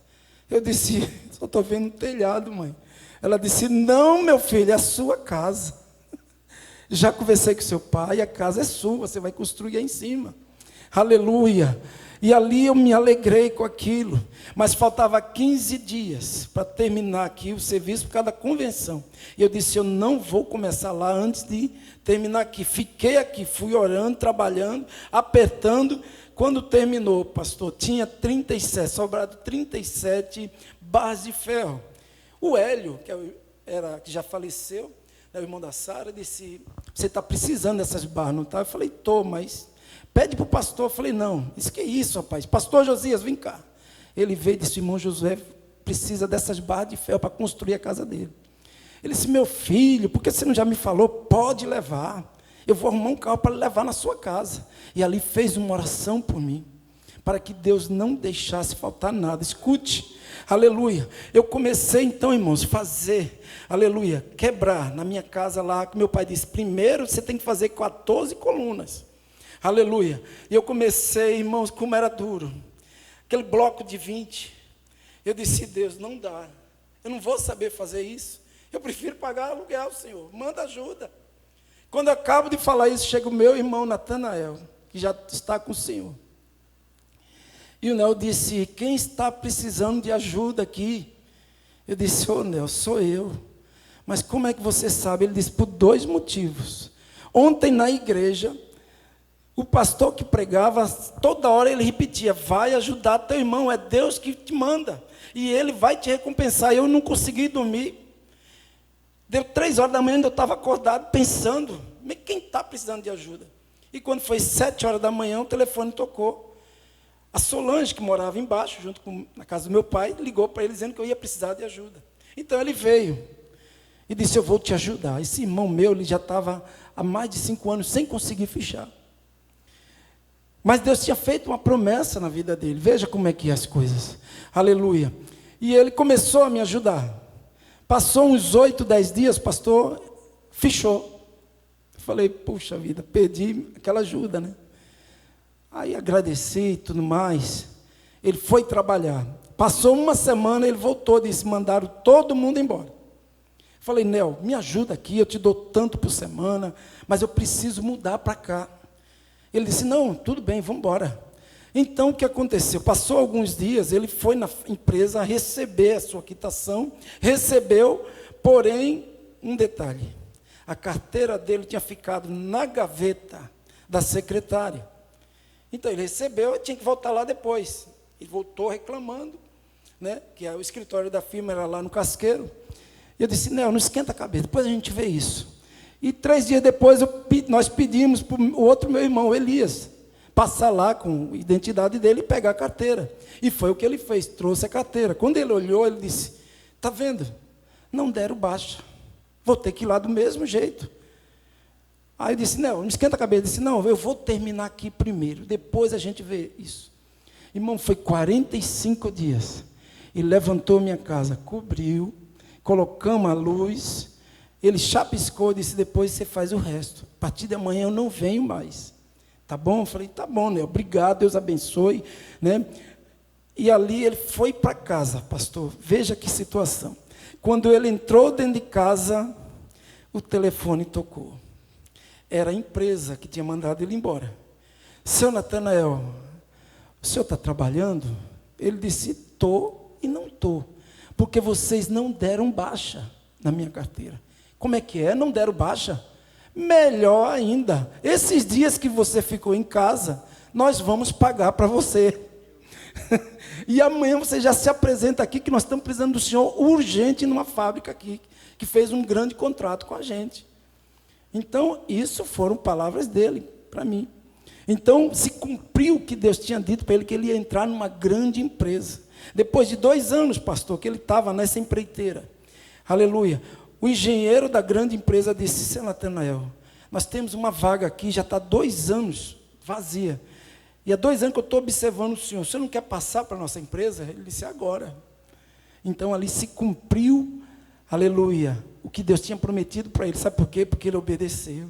Eu disse, só estou vendo um telhado, mãe. Ela disse, não, meu filho, é a sua casa. Já conversei com seu pai, a casa é sua, você vai construir aí em cima. Aleluia. E ali eu me alegrei com aquilo. Mas faltava 15 dias para terminar aqui o serviço por causa da convenção. E eu disse, eu não vou começar lá antes de terminar aqui. Fiquei aqui, fui orando, trabalhando, apertando. Quando terminou, pastor, tinha 37, sobrado 37 barras de ferro. O Hélio, que já faleceu, o irmão da Sara, disse, você está precisando dessas barras, não está? Eu falei, estou, mas pede para o pastor. Eu falei, não. Disse, que isso, rapaz? Pastor Josias, vem cá. Ele veio e disse, irmão Josué precisa dessas barras de ferro para construir a casa dele. Ele disse, meu filho, por que você não já me falou? Pode levar. Eu vou arrumar um carro para levar na sua casa. E ali fez uma oração por mim, para que Deus não deixasse faltar nada. Escute, aleluia. Eu comecei então, irmãos, fazer, aleluia, quebrar na minha casa lá, que meu pai disse, primeiro você tem que fazer 14 colunas. Aleluia. E eu comecei, irmãos, como era duro. Aquele bloco de 20. Eu disse, Deus, não dá. Eu não vou saber fazer isso. Eu prefiro pagar aluguel, Senhor. Manda ajuda. Quando eu acabo de falar isso, chega o meu irmão Natanael, que já está com o Senhor. E o Nel disse, quem está precisando de ajuda aqui? Eu disse, Nel, sou eu. Mas como é que você sabe? Ele disse, por 2 motivos. Ontem na igreja, o pastor que pregava, toda hora ele repetia, vai ajudar teu irmão, é Deus que te manda. E ele vai te recompensar. Eu não consegui dormir. Deu 3 horas da manhã, eu estava acordado, pensando, quem está precisando de ajuda? E quando foi 7 horas da manhã, o telefone tocou. A Solange, que morava embaixo, na casa do meu pai, ligou para ele dizendo que eu ia precisar de ajuda. Então ele veio e disse, eu vou te ajudar. Esse irmão meu, ele já estava há mais de 5 anos sem conseguir fechar. Mas Deus tinha feito uma promessa na vida dele. Veja como é que é as coisas. Aleluia. E ele começou a me ajudar. Passou uns 8, 10 dias, pastor, fechou. Eu falei, puxa vida, perdi aquela ajuda, né? Aí agradeci e tudo mais. Ele foi trabalhar. Passou uma semana, ele voltou, disse, mandaram todo mundo embora. Falei, Nel, me ajuda aqui, eu te dou tanto por semana, mas eu preciso mudar para cá. Ele disse, não, tudo bem, vamos embora. Então, o que aconteceu? Passou alguns dias, ele foi na empresa receber a sua quitação, recebeu, porém, um detalhe, a carteira dele tinha ficado na gaveta da secretária. Então, ele recebeu e tinha que voltar lá depois. Ele voltou reclamando, né, que o escritório da firma era lá no Casqueiro. E eu disse, não esquenta a cabeça, depois a gente vê isso. E 3 dias depois nós pedimos para o outro meu irmão, Elias, passar lá com a identidade dele e pegar a carteira. E foi o que ele fez, trouxe a carteira. Quando ele olhou, ele disse, está vendo? Não deram baixa. Vou ter que ir lá do mesmo jeito. Aí eu disse, não esquenta a cabeça. Eu disse, não, eu vou terminar aqui primeiro, depois a gente vê isso. Irmão, foi 45 dias. Ele levantou minha casa, cobriu, colocamos a luz, ele chapiscou e disse, depois você faz o resto. A partir de amanhã eu não venho mais. Tá bom? Eu falei, tá bom, né? Obrigado, Deus abençoe, né? E ali ele foi para casa, pastor. Veja que situação. Quando ele entrou dentro de casa, o telefone tocou. Era a empresa que tinha mandado ele embora. Seu Natanael, o senhor está trabalhando? Ele disse, estou e não estou. Porque vocês não deram baixa na minha carteira. Como é que é? Não deram baixa? Melhor ainda. Esses dias que você ficou em casa, nós vamos pagar para você. E amanhã você já se apresenta aqui, que nós estamos precisando do senhor urgente numa fábrica aqui, que fez um grande contrato com a gente. Então, isso foram palavras dele para mim. Então, se cumpriu o que Deus tinha dito para ele, que ele ia entrar numa grande empresa. Depois de 2 anos, pastor, que ele estava nessa empreiteira. Aleluia. O engenheiro da grande empresa disse, seu Natanael, nós temos uma vaga aqui, já está 2 anos vazia. E há 2 anos que eu estou observando o senhor não quer passar para a nossa empresa? Ele disse, agora. Então, ali se cumpriu, aleluia, o que Deus tinha prometido para ele. Sabe por quê? Porque ele obedeceu.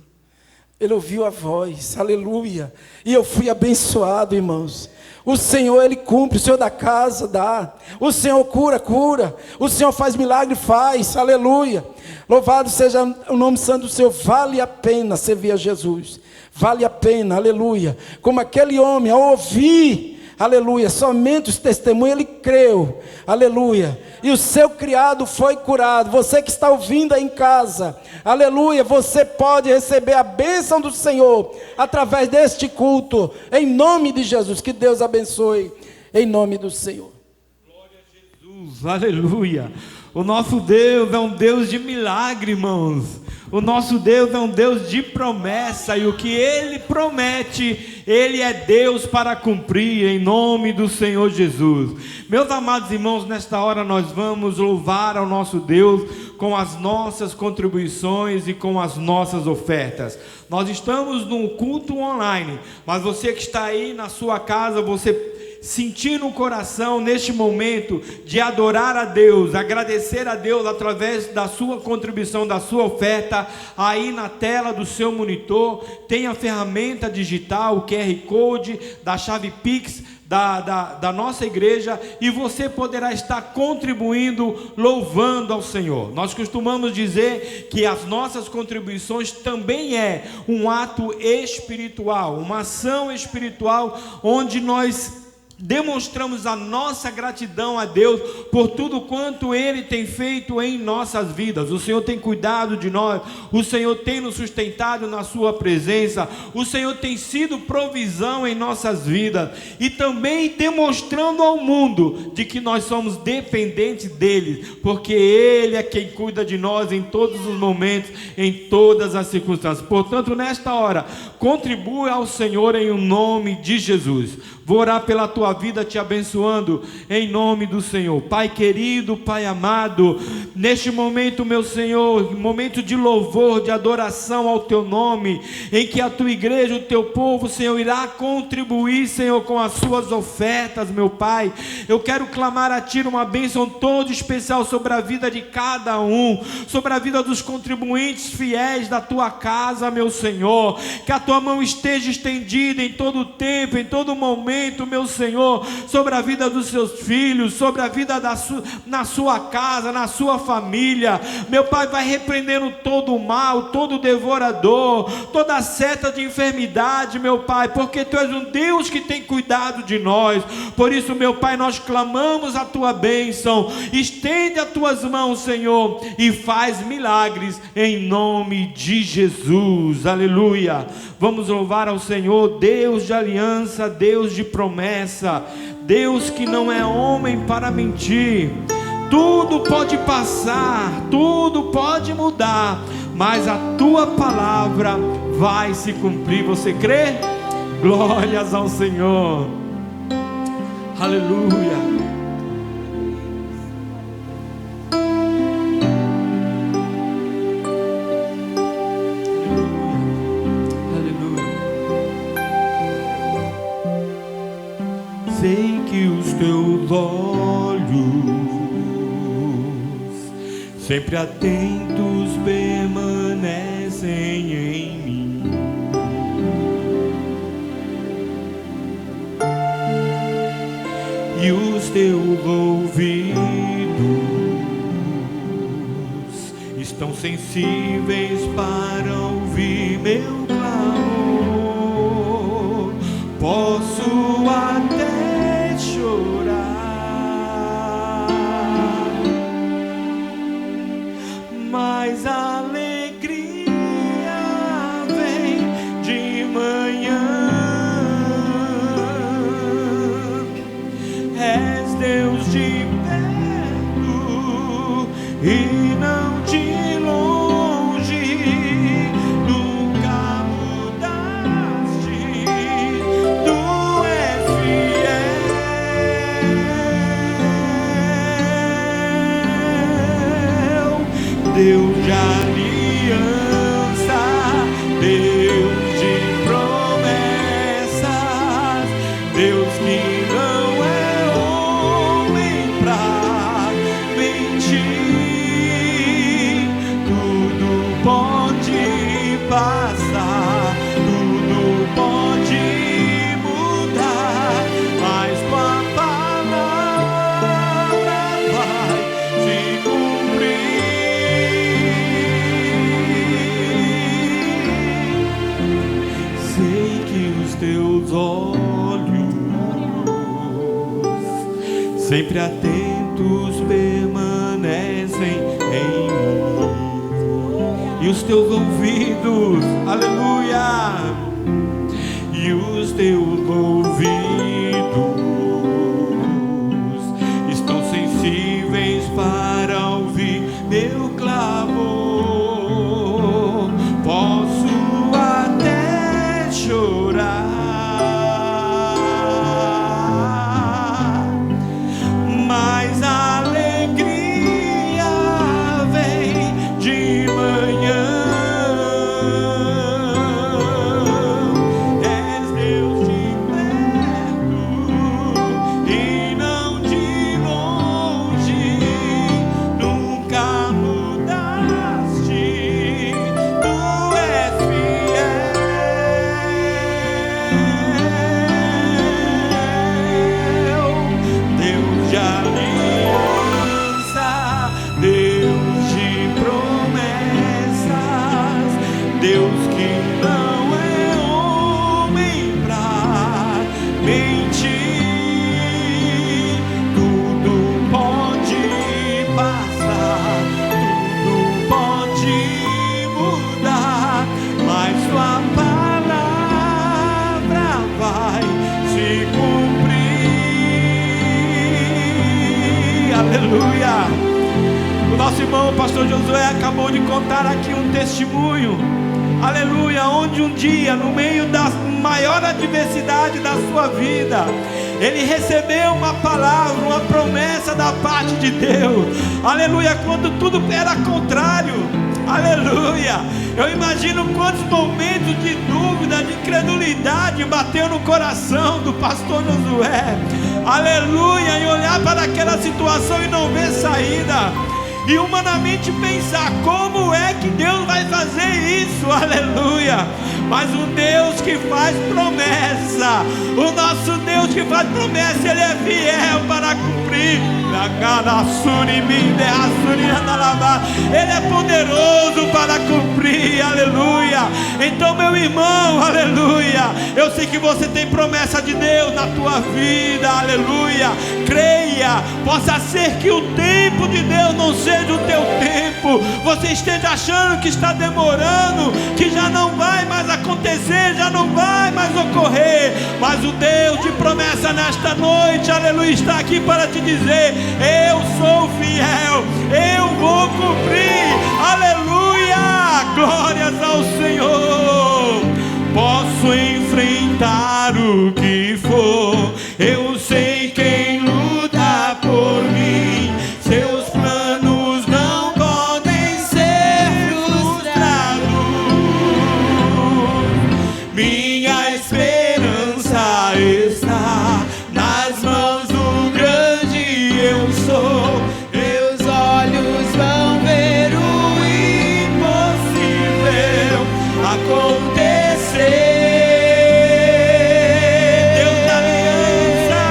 Ele ouviu a voz, aleluia. E eu fui abençoado, irmãos. O Senhor, Ele cumpre, o Senhor da casa dá. O Senhor cura, cura. O Senhor faz milagre, faz, aleluia. Louvado seja o nome santo do Senhor. Vale a pena servir a Jesus. Vale a pena, aleluia. Como aquele homem, ao ouvir, aleluia, somente os testemunhos, ele creu, aleluia. E o seu criado foi curado. Você que está ouvindo aí em casa, aleluia, você pode receber a bênção do Senhor através deste culto, em nome de Jesus. Que Deus abençoe, em nome do Senhor. Glória a Jesus, aleluia. O nosso Deus é um Deus de milagre, irmãos. O nosso Deus é um Deus de promessa, e o que Ele promete, Ele é Deus para cumprir, em nome do Senhor Jesus. Meus amados irmãos, nesta hora nós vamos louvar ao nosso Deus com as nossas contribuições e com as nossas ofertas. Nós estamos num culto online, mas você que está aí na sua casa, você sentir no coração neste momento de adorar a Deus, agradecer a Deus através da sua contribuição, da sua oferta, aí na tela do seu monitor tem a ferramenta digital, o QR Code da chave Pix da nossa igreja, e você poderá estar contribuindo, louvando ao Senhor. Nós costumamos dizer que as nossas contribuições também é um ato espiritual, uma ação espiritual, onde nós demonstramos a nossa gratidão a Deus por tudo quanto Ele tem feito em nossas vidas. O Senhor tem cuidado de nós, o Senhor tem nos sustentado na sua presença, o Senhor tem sido provisão em nossas vidas, e também demonstrando ao mundo de que nós somos dependentes dEle, porque Ele é quem cuida de nós em todos os momentos, em todas as circunstâncias. Portanto, nesta hora, contribua ao Senhor em nome de Jesus. Vou orar pela tua vida, te abençoando em nome do Senhor. Pai querido, Pai amado, neste momento, meu Senhor, momento de louvor, de adoração ao teu nome, em que a tua igreja, o teu povo, Senhor, irá contribuir, Senhor, com as suas ofertas, meu Pai. Eu quero clamar a ti uma bênção toda especial sobre a vida de cada um, sobre a vida dos contribuintes fiéis da tua casa, meu Senhor. Que a tua mão esteja estendida em todo o tempo, em todo momento, meu Senhor, sobre a vida dos seus filhos, sobre a vida na sua casa, na sua família. Meu Pai, vai repreendendo todo o mal, todo o devorador, toda a seta de enfermidade, meu Pai, porque Tu és um Deus que tem cuidado de nós. Por isso, meu Pai, nós clamamos a Tua bênção. Estende as Tuas mãos, Senhor, e faz milagres em nome de Jesus. Aleluia. Vamos louvar ao Senhor, Deus de aliança, Deus de promessa, Deus que não é homem para mentir. Tudo pode passar, tudo pode mudar, mas a tua palavra vai se cumprir. Você crê? Glórias ao Senhor. Aleluia. Sei que os teus olhos, sempre atentos, permanecem em mim. E os teus ouvidos estão sensíveis para ouvir meu clamor. Posso até chorar, mas a alegria vem de manhã. És Deus de perto e não de longe, nunca mudaste, tu és fiel. Deus de aliança, Deus de promessas, Deus que não é homem pra mentir. Tudo pode passar, tudo pode mudar, mas tua palavra vai se cumprir. Sei que os teus olhos, sempre atentos, permanecem em mim. E os teus ouvidos, aleluia, e os teus ouvidos estão sensíveis para ouvir meu clamor. Posso até chorar, mas a alegria vem de manhã. És Deus de perto e não de longe, nunca mudaste, tu és fiel. Deus de aliança, Deus de promessas, Deus que não é homem pra mentir. Tudo pode passar, tudo pode mudar, mas tua palavra vai se cumprir. Aleluia. O nosso irmão, o pastor Josué, acabou de contar aqui um testemunho, aleluia, onde um dia, no meio da maior adversidade da sua vida, ele recebeu uma palavra, uma promessa da parte de Deus, aleluia, quando tudo era contrário, aleluia. Eu imagino quantos momentos de dúvida, de incredulidade bateu no coração do pastor Josué, aleluia, em olhar para aquela situação e não ver saída, e humanamente pensar, como é que Deus vai fazer isso, aleluia. Mas o Deus que faz promessa, o nosso Deus que faz promessa, Ele é fiel para cumprir. Ele é poderoso para cumprir, aleluia. Então, meu irmão, aleluia, eu sei que você tem promessa de Deus na tua vida, aleluia. Creia, possa ser que o tempo de Deus não seja o teu tempo, você esteja achando que está demorando, que já não vai mais acontecer, já não vai mais ocorrer, mas o Deus de promessa nesta noite, aleluia, está aqui para te dizer: eu sou fiel, eu vou cumprir, aleluia, Glórias ao Senhor. Posso enfrentar o que for, eu sei quem luta por mim. Seus planos não podem ser frustrados. Minha esperança está nas mãos do grande eu sou. Meus olhos vão ver o impossível acontecer. Deus de aliança,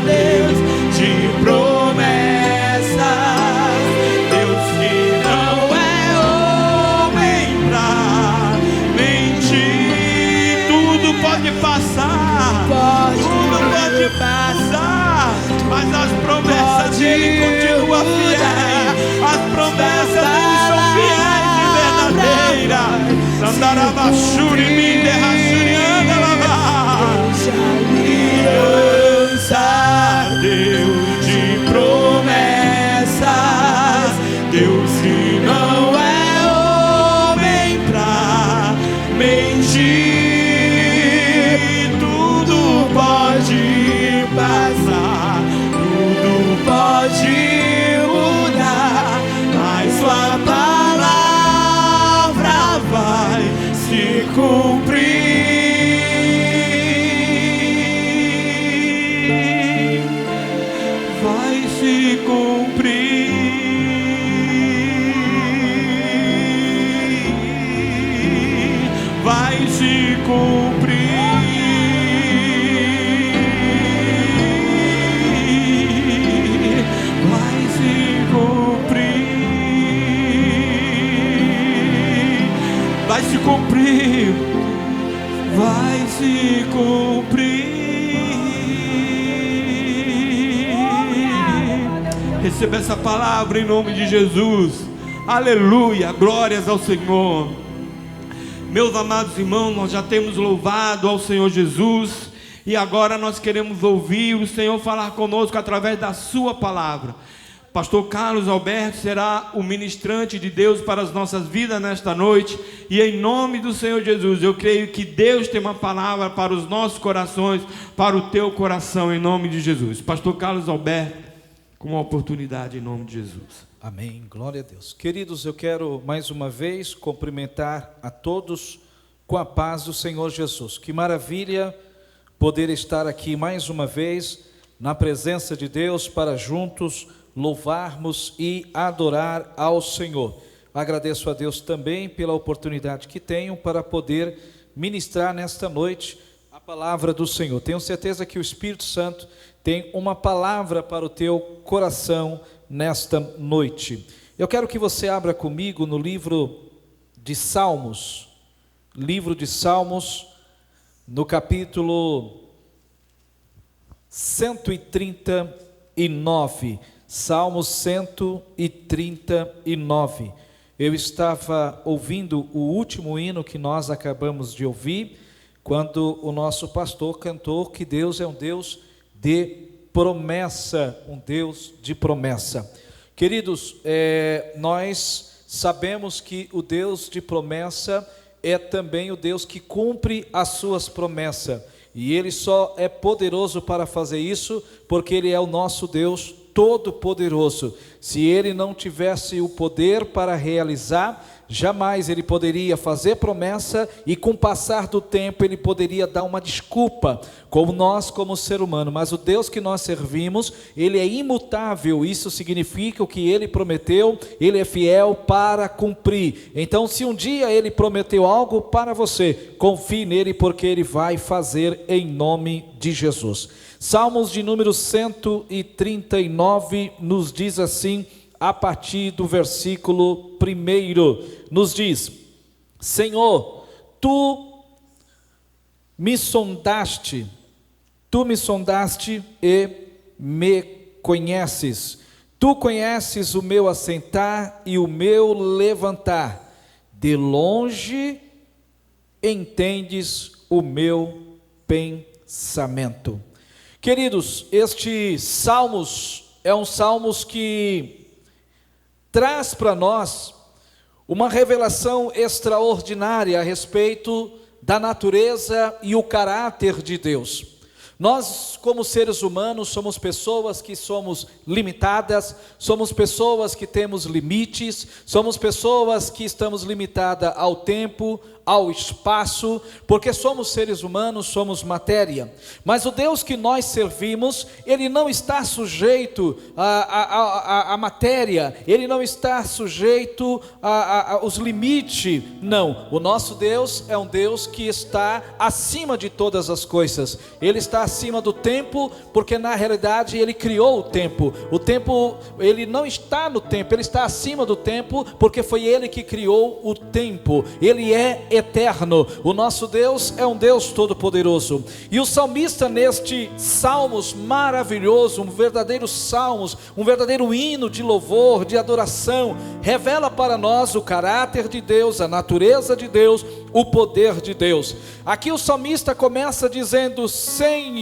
Deus de promessas, Deus que não é homem pra mentir. Tudo pode passar, tudo pode passar, mas as promessas dele continuam fiéis. As promessas dele são fiéis e verdadeiras. Sandarabashuri minde rachurianda aliança, Deus de promessas, Deus que não é homem pra mentir. Tudo pode passar, tudo pode mudar, mas sua palavra vai se cumprir. Vai se cumprir. Vai se cumprir. Vai se cumprir. Vai se cumprir. Vai se cumprir. Receba essa palavra em nome de Jesus. Aleluia, glórias ao Senhor. Meus amados irmãos, nós já temos louvado ao Senhor Jesus e agora nós queremos ouvir o Senhor falar conosco através da sua palavra. Pastor Carlos Alberto será o ministrante de Deus para as nossas vidas nesta noite, e em nome do Senhor Jesus, eu creio que Deus tem uma palavra para os nossos corações, para o teu coração, em nome de Jesus. Pastor Carlos Alberto, com uma oportunidade em nome de Jesus. Amém, glória a Deus. Queridos, eu quero mais uma vez cumprimentar a todos com a paz do Senhor Jesus. Que maravilha poder estar aqui mais uma vez na presença de Deus para juntos louvarmos e adorar ao Senhor. Agradeço a Deus também pela oportunidade que tenho para poder ministrar nesta noite a palavra do Senhor. Tenho certeza que o Espírito Santo tem uma palavra para o teu coração nesta noite. Eu quero que você abra comigo no livro de Salmos, no capítulo 139, Salmos 139. Eu estava ouvindo o último hino que nós acabamos de ouvir, quando o nosso pastor cantou que Deus é um Deus de promessa, um Deus de promessa. Queridos, nós sabemos que o Deus de promessa é também o Deus que cumpre as suas promessas, e Ele só é poderoso para fazer isso, porque Ele é o nosso Deus todo-poderoso. Se Ele não tivesse o poder para realizar, jamais Ele poderia fazer promessa, e com o passar do tempo Ele poderia dar uma desculpa, como nós como ser humano. Mas o Deus que nós servimos, Ele é imutável. Isso significa o que Ele prometeu, Ele é fiel para cumprir. Então, se um dia Ele prometeu algo para você, confie nele, porque Ele vai fazer em nome de Jesus. Salmos de número 139 nos diz assim, a partir do versículo 1, nos diz: Senhor, Tu me sondaste e me conheces. Tu conheces o meu assentar e o meu levantar. De longe entendes o meu pensamento. Queridos, este Salmos é um Salmos que traz para nós uma revelação extraordinária a respeito da natureza e o caráter de Deus. Nós, como seres humanos, somos pessoas que somos limitadas, somos pessoas que temos limites, somos pessoas que estamos limitadas ao tempo, ao espaço, porque somos seres humanos, somos matéria. Mas o Deus que nós servimos, Ele não está sujeito à matéria, Ele não está sujeito aos limites, não. O nosso Deus é um Deus que está acima de todas as coisas. Ele está acima do tempo, porque na realidade Ele criou o tempo. O tempo, Ele não está no tempo, Ele está acima do tempo, porque foi Ele que criou o tempo. Ele é eterno. O nosso Deus é um Deus todo-poderoso. E o salmista, neste Salmos maravilhoso, um verdadeiro salmos, um verdadeiro hino de louvor, de adoração, revela para nós o caráter de Deus, a natureza de Deus, o poder de Deus. Aqui o salmista começa dizendo: Senhor.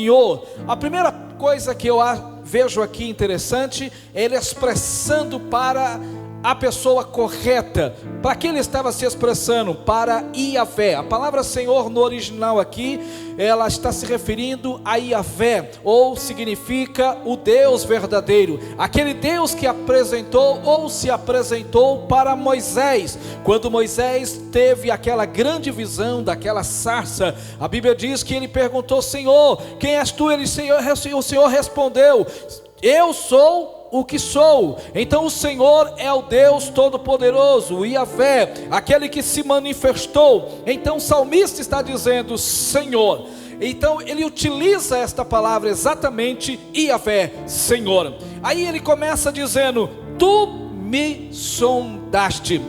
A primeira coisa que eu vejo aqui interessante é ele expressando para a pessoa correta. Para que ele estava se expressando? Para Iavé. A palavra Senhor no original aqui, ela está se referindo a Iavé, ou significa o Deus verdadeiro, aquele Deus que apresentou ou se apresentou para Moisés. Quando Moisés teve aquela grande visão daquela sarça, a Bíblia diz que ele perguntou: Senhor, quem és tu? O Senhor respondeu: eu sou o que sou. Então o Senhor é o Deus Todo-Poderoso, o Iavé, aquele que se manifestou. Então o salmista está dizendo Senhor. Então ele utiliza esta palavra exatamente, Iavé, Senhor. Aí ele começa dizendo: tu me sondaste.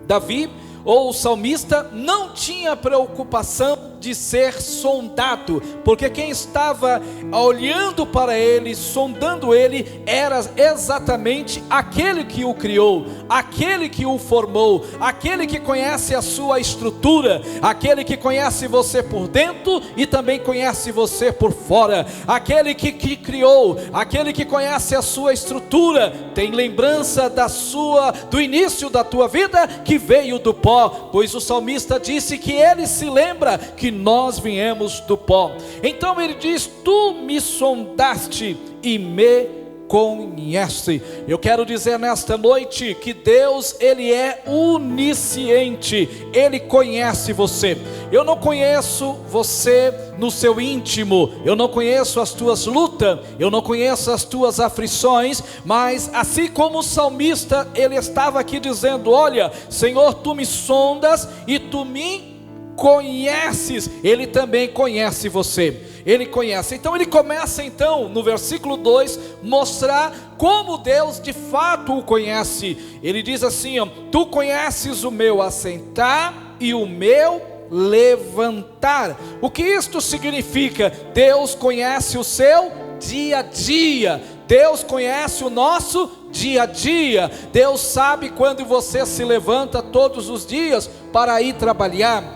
Davi, ou o salmista, não tinha preocupação de ser sondado, porque quem estava olhando para ele, sondando ele, era exatamente aquele que o criou, aquele que o formou, aquele que conhece a sua estrutura, aquele que conhece você por dentro e também conhece você por fora, aquele que criou, aquele que conhece a sua estrutura, tem lembrança do início da tua vida, que veio do pó, pois o salmista disse que ele se lembra que nós viemos do pó. Então ele diz: tu me sondaste e me conhece. Eu quero dizer nesta noite que Deus, Ele é onisciente, Ele conhece você. Eu não conheço você no seu íntimo, eu não conheço as tuas lutas, eu não conheço as tuas aflições, mas assim como o salmista, ele estava aqui dizendo: olha, Senhor, tu me sondas e tu me conheces. Ele também conhece você, ele conhece. Então ele começa no versículo 2, mostrar como Deus de fato o conhece. Ele diz assim, ó: tu conheces o meu assentar e o meu levantar. O que isto significa? Deus conhece o seu dia a dia, Deus conhece o nosso dia a dia. Deus sabe quando você se levanta todos os dias para ir trabalhar.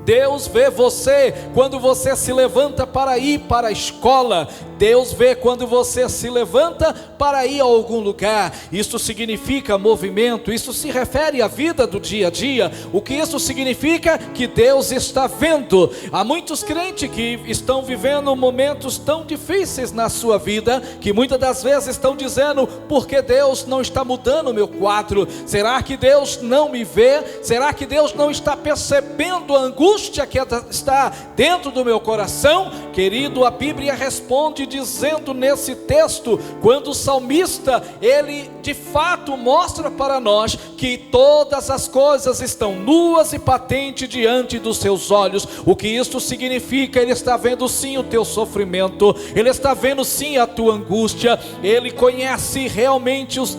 Deus vê você quando você se levanta para ir para a escola. Deus vê quando você se levanta para ir a algum lugar. Isso significa movimento, isso se refere à vida do dia a dia. O que isso significa? Que Deus está vendo. Há muitos crentes que estão vivendo momentos tão difíceis na sua vida, que muitas das vezes estão dizendo: por que Deus não está mudando o meu quadro? Será que Deus não me vê? Será que Deus não está percebendo a angústia que está dentro do meu coração? Querido, a Bíblia responde dizendo nesse texto, quando o salmista, ele de fato mostra para nós que todas as coisas estão nuas e patentes diante dos seus olhos. O que isso significa? Ele está vendo sim o teu sofrimento, ele está vendo sim a tua angústia, ele conhece realmente os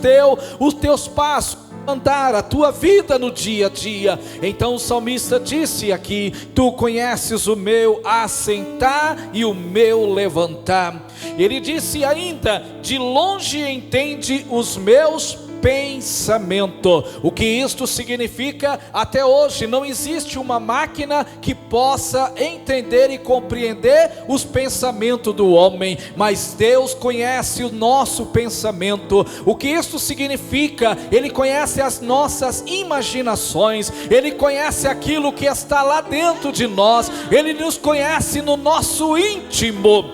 teus passos, andar a tua vida no dia a dia. Então o salmista disse aqui: tu conheces o meu assentar e o meu levantar. Ele disse ainda: de longe entende os meus pensamento. O que isto significa? Até hoje não existe uma máquina que possa entender e compreender os pensamentos do homem, mas Deus conhece o nosso pensamento. O que isto significa? Ele conhece as nossas imaginações, Ele conhece aquilo que está lá dentro de nós, Ele nos conhece no nosso íntimo.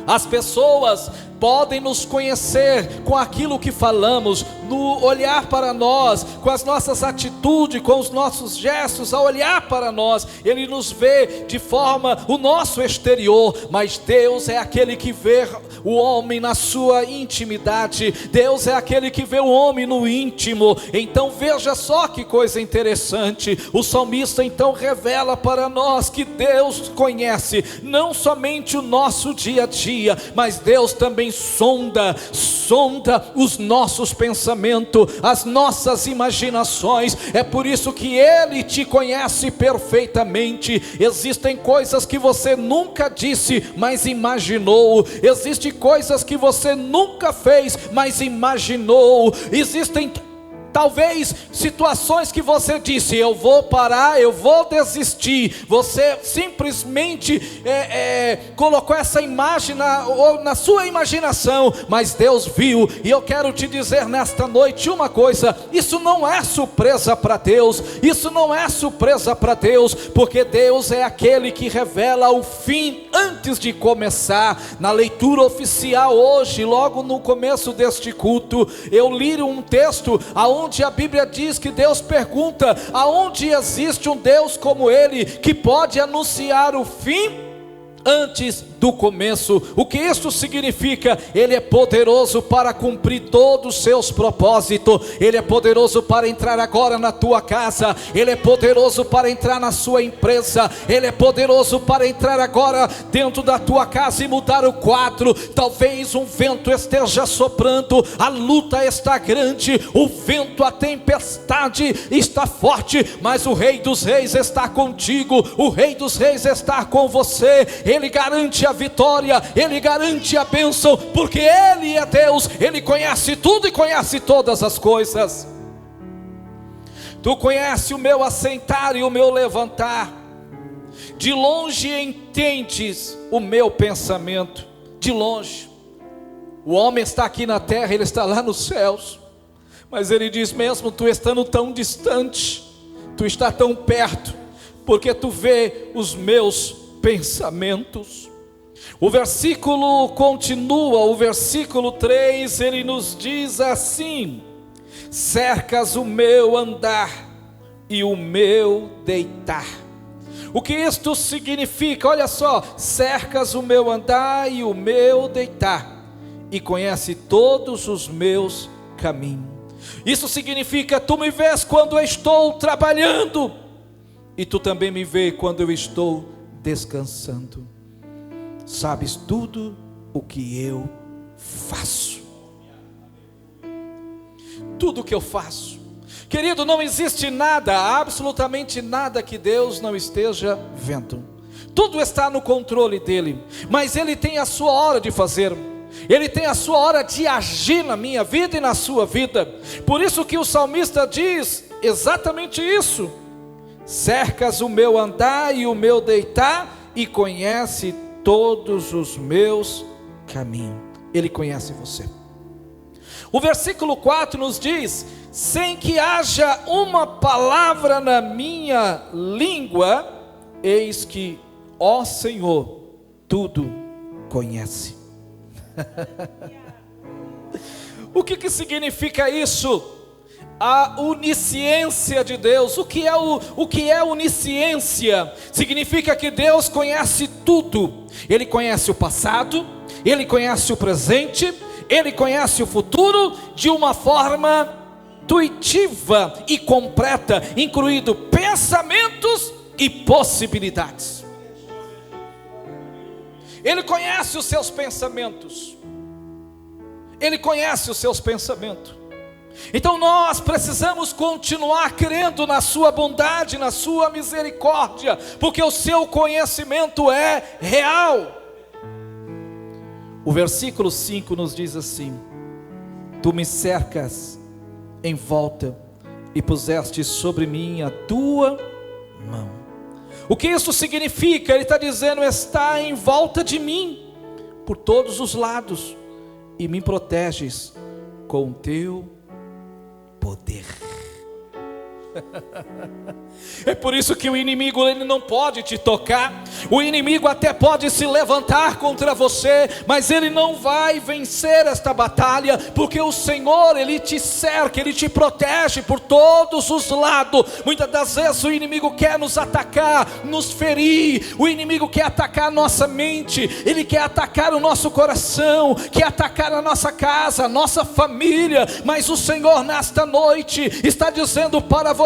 As pessoas podem nos conhecer com aquilo que falamos, no olhar para nós, com as nossas atitudes, com os nossos gestos. Ao olhar para nós, Ele nos vê de forma, o nosso exterior, mas Deus é aquele que vê o homem na sua intimidade. Deus é aquele que vê o homem no íntimo. Então veja só que coisa interessante, o salmista então revela para nós que Deus conhece não somente o nosso dia a dia, mas Deus também sonda os nossos pensamentos, as nossas imaginações. É por isso que Ele te conhece perfeitamente. Existem coisas que você nunca disse, mas imaginou. Existem coisas que você nunca fez, mas imaginou. Existem talvez situações que você disse: eu vou parar, eu vou desistir. Você simplesmente colocou essa imagem na sua imaginação, mas Deus viu. E eu quero te dizer nesta noite uma coisa: isso não é surpresa para Deus, isso não é surpresa para Deus, porque Deus é aquele que revela o fim antes de começar. Na leitura oficial hoje, logo no começo deste culto, eu li um texto aonde a Bíblia diz que Deus pergunta: aonde existe um Deus como Ele, que pode anunciar o fim antes do começo? O que isso significa? Ele é poderoso para cumprir todos os seus propósitos. Ele é poderoso para entrar agora na tua casa, Ele é poderoso para entrar na sua empresa, Ele é poderoso para entrar agora dentro da tua casa e mudar o quadro. Talvez um vento esteja soprando, a luta está grande, o vento, a tempestade está forte, mas o Rei dos Reis está contigo, o Rei dos Reis está com você. Ele garante a vitória, Ele garante a bênção, porque Ele é Deus, Ele conhece tudo e conhece todas as coisas. Tu conheces o meu assentar e o meu levantar, de longe entendes o meu pensamento. De longe, o homem está aqui na terra, ele está lá nos céus, mas Ele diz: mesmo tu estando tão distante, tu está tão perto, porque tu vê os meus pensamentos. O versículo continua, o versículo 3, ele nos diz assim: cercas o meu andar e o meu deitar. O que isto significa? Olha só: cercas o meu andar e o meu deitar, e conhece todos os meus caminhos. Isso significa: tu me vês quando eu estou trabalhando, e tu também me vê quando eu estou descansando. Sabes tudo o que eu faço. Tudo o que eu faço. Querido, não existe nada, absolutamente nada que Deus não esteja vendo. Tudo está no controle dEle, mas Ele tem a sua hora de fazer, Ele tem a sua hora de agir na minha vida e na sua vida. Por isso que o salmista diz exatamente isso: cercas o meu andar e o meu deitar, e conhece todos os meus caminhos. Ele conhece você. O versículo 4 nos diz: sem que haja uma palavra na minha língua, eis que, ó Senhor, tudo conhece. O que significa isso? A onisciência de Deus. O que é onisciência? Significa que Deus conhece tudo. Ele conhece o passado, Ele conhece o presente, Ele conhece o futuro de uma forma intuitiva e completa, incluindo pensamentos e possibilidades. Ele conhece os seus pensamentos, Ele conhece os seus pensamentos. Então nós precisamos continuar crendo na sua bondade, na sua misericórdia, porque o seu conhecimento é real. O versículo 5 nos diz assim: tu me cercas em volta e puseste sobre mim a tua mão. O que isso significa? Ele está dizendo: está em volta de mim, por todos os lados, e me proteges com o teu poder. É por isso que o inimigo, ele não pode te tocar. O inimigo até pode se levantar contra você, mas ele não vai vencer esta batalha, porque o Senhor, ele te cerca, ele te protege por todos os lados. Muitas das vezes o inimigo quer nos atacar, nos ferir. O inimigo quer atacar a nossa mente, ele quer atacar o nosso coração, quer atacar a nossa casa, a nossa família. Mas o Senhor nesta noite está dizendo para você: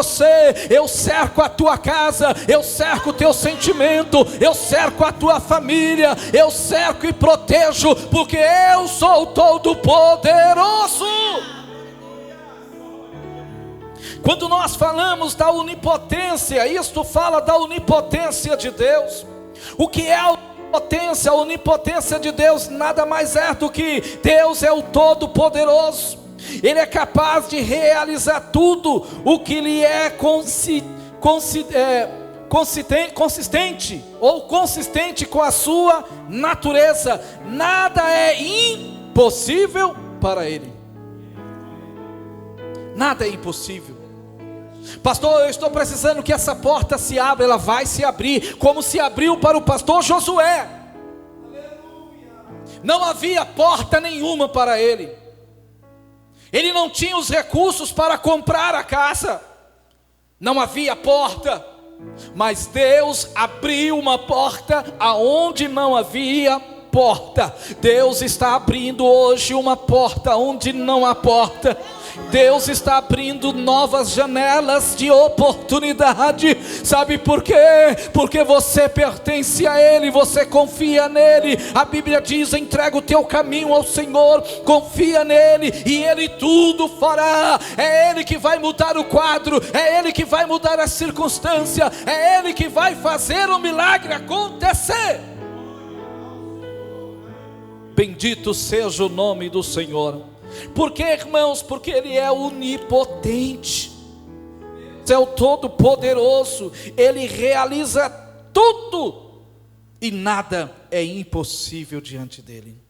eu cerco a tua casa, eu cerco o teu sentimento, eu cerco a tua família, eu cerco e protejo, porque eu sou todo poderoso. Quando nós falamos da onipotência, isto fala da onipotência de Deus. O que é a onipotência? A onipotência de Deus nada mais é do que Deus é o todo poderoso. Ele é capaz de realizar tudo o que lhe é consistente com a sua natureza. Nada é impossível para Ele. Nada é impossível. Pastor, eu estou precisando que essa porta se abra. Ela vai se abrir, como se abriu para o pastor Josué. Não havia porta nenhuma para ele. Ele não tinha os recursos para comprar a casa. Não havia porta. Mas Deus abriu uma porta aonde não havia porta. Deus está abrindo hoje uma porta onde não há porta. Deus está abrindo novas janelas de oportunidade. Sabe por quê? Porque você pertence a Ele, você confia nele. A Bíblia diz: entrega o teu caminho ao Senhor, confia nele e Ele tudo fará. É Ele que vai mudar o quadro, é Ele que vai mudar a circunstância, é Ele que vai fazer o milagre acontecer. Bendito seja o nome do Senhor. Por que, irmãos? Porque Ele é onipotente, Ele é o todo-poderoso, Ele realiza tudo e nada é impossível diante dEle.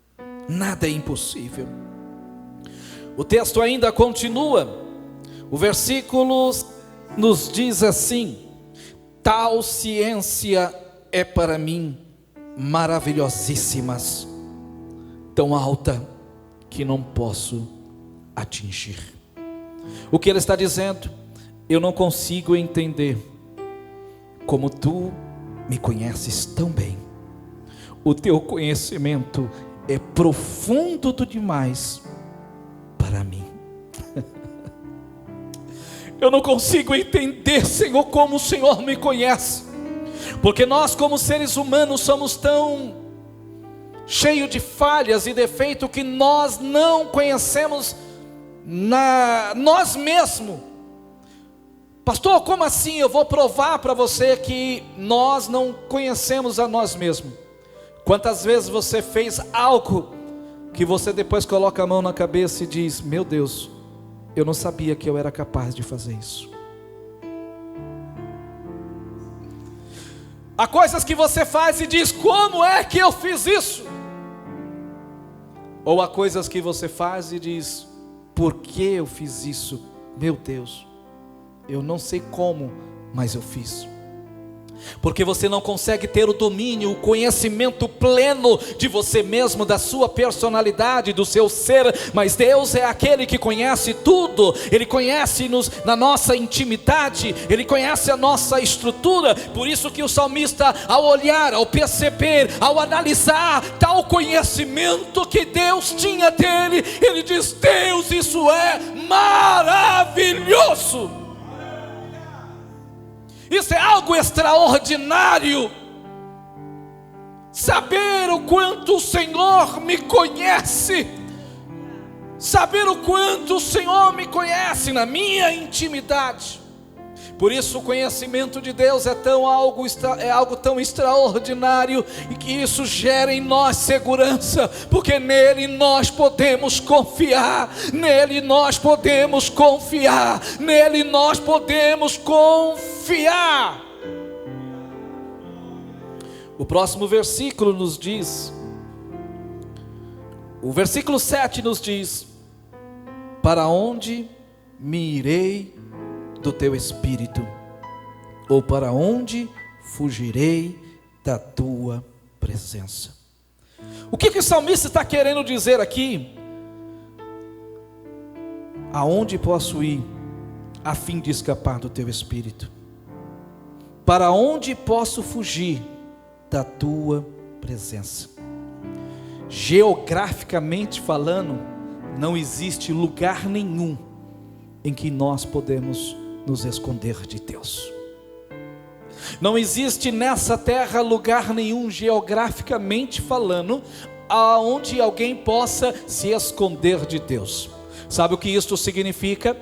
Nada é impossível. O texto ainda continua. O versículo nos diz assim: tal ciência é para mim maravilhosíssimas, tão alta que não posso atingir. O que ele está dizendo? Eu não consigo entender como tu me conheces tão bem. O teu conhecimento é profundo demais para mim. Eu não consigo entender, Senhor, como o Senhor me conhece, porque nós como seres humanos somos tão cheio de falhas e defeitos que nós não conhecemos nós mesmos. Pastor, como assim? Eu vou provar para você que nós não conhecemos a nós mesmos. Quantas vezes você fez algo que você depois coloca a mão na cabeça e diz: meu Deus, eu não sabia que eu era capaz de fazer isso. Há coisas que você faz e diz: como é que eu fiz isso? Ou há coisas que você faz e diz: por que eu fiz isso? Meu Deus, eu não sei como, mas eu fiz. Porque você não consegue ter o domínio, o conhecimento pleno de você mesmo, da sua personalidade, do seu ser. Mas Deus é aquele que conhece tudo. Ele conhece-nos na nossa intimidade, Ele conhece a nossa estrutura. Por isso que o salmista, ao olhar, ao perceber, ao analisar tal conhecimento que Deus tinha dele, ele diz: Deus, isso é maravilhoso. Isso é algo extraordinário. Saber o quanto o Senhor me conhece. Saber o quanto o Senhor me conhece na minha intimidade. Por isso o conhecimento de Deus é algo tão extraordinário, e que isso gera em nós segurança, porque nele nós podemos confiar, nele nós podemos confiar, nele nós podemos confiar. O próximo versículo nos diz, o versículo 7 nos diz: para onde me irei do teu espírito? Ou para onde fugirei da tua presença? O que o salmista está querendo dizer aqui? Aonde posso ir a fim de escapar do teu espírito? Para onde posso fugir da tua presença? Geograficamente falando, não existe lugar nenhum em que nós podemos nos esconder de Deus. Não existe nessa terra lugar nenhum, geograficamente falando, aonde alguém possa se esconder de Deus. Sabe o que isto significa?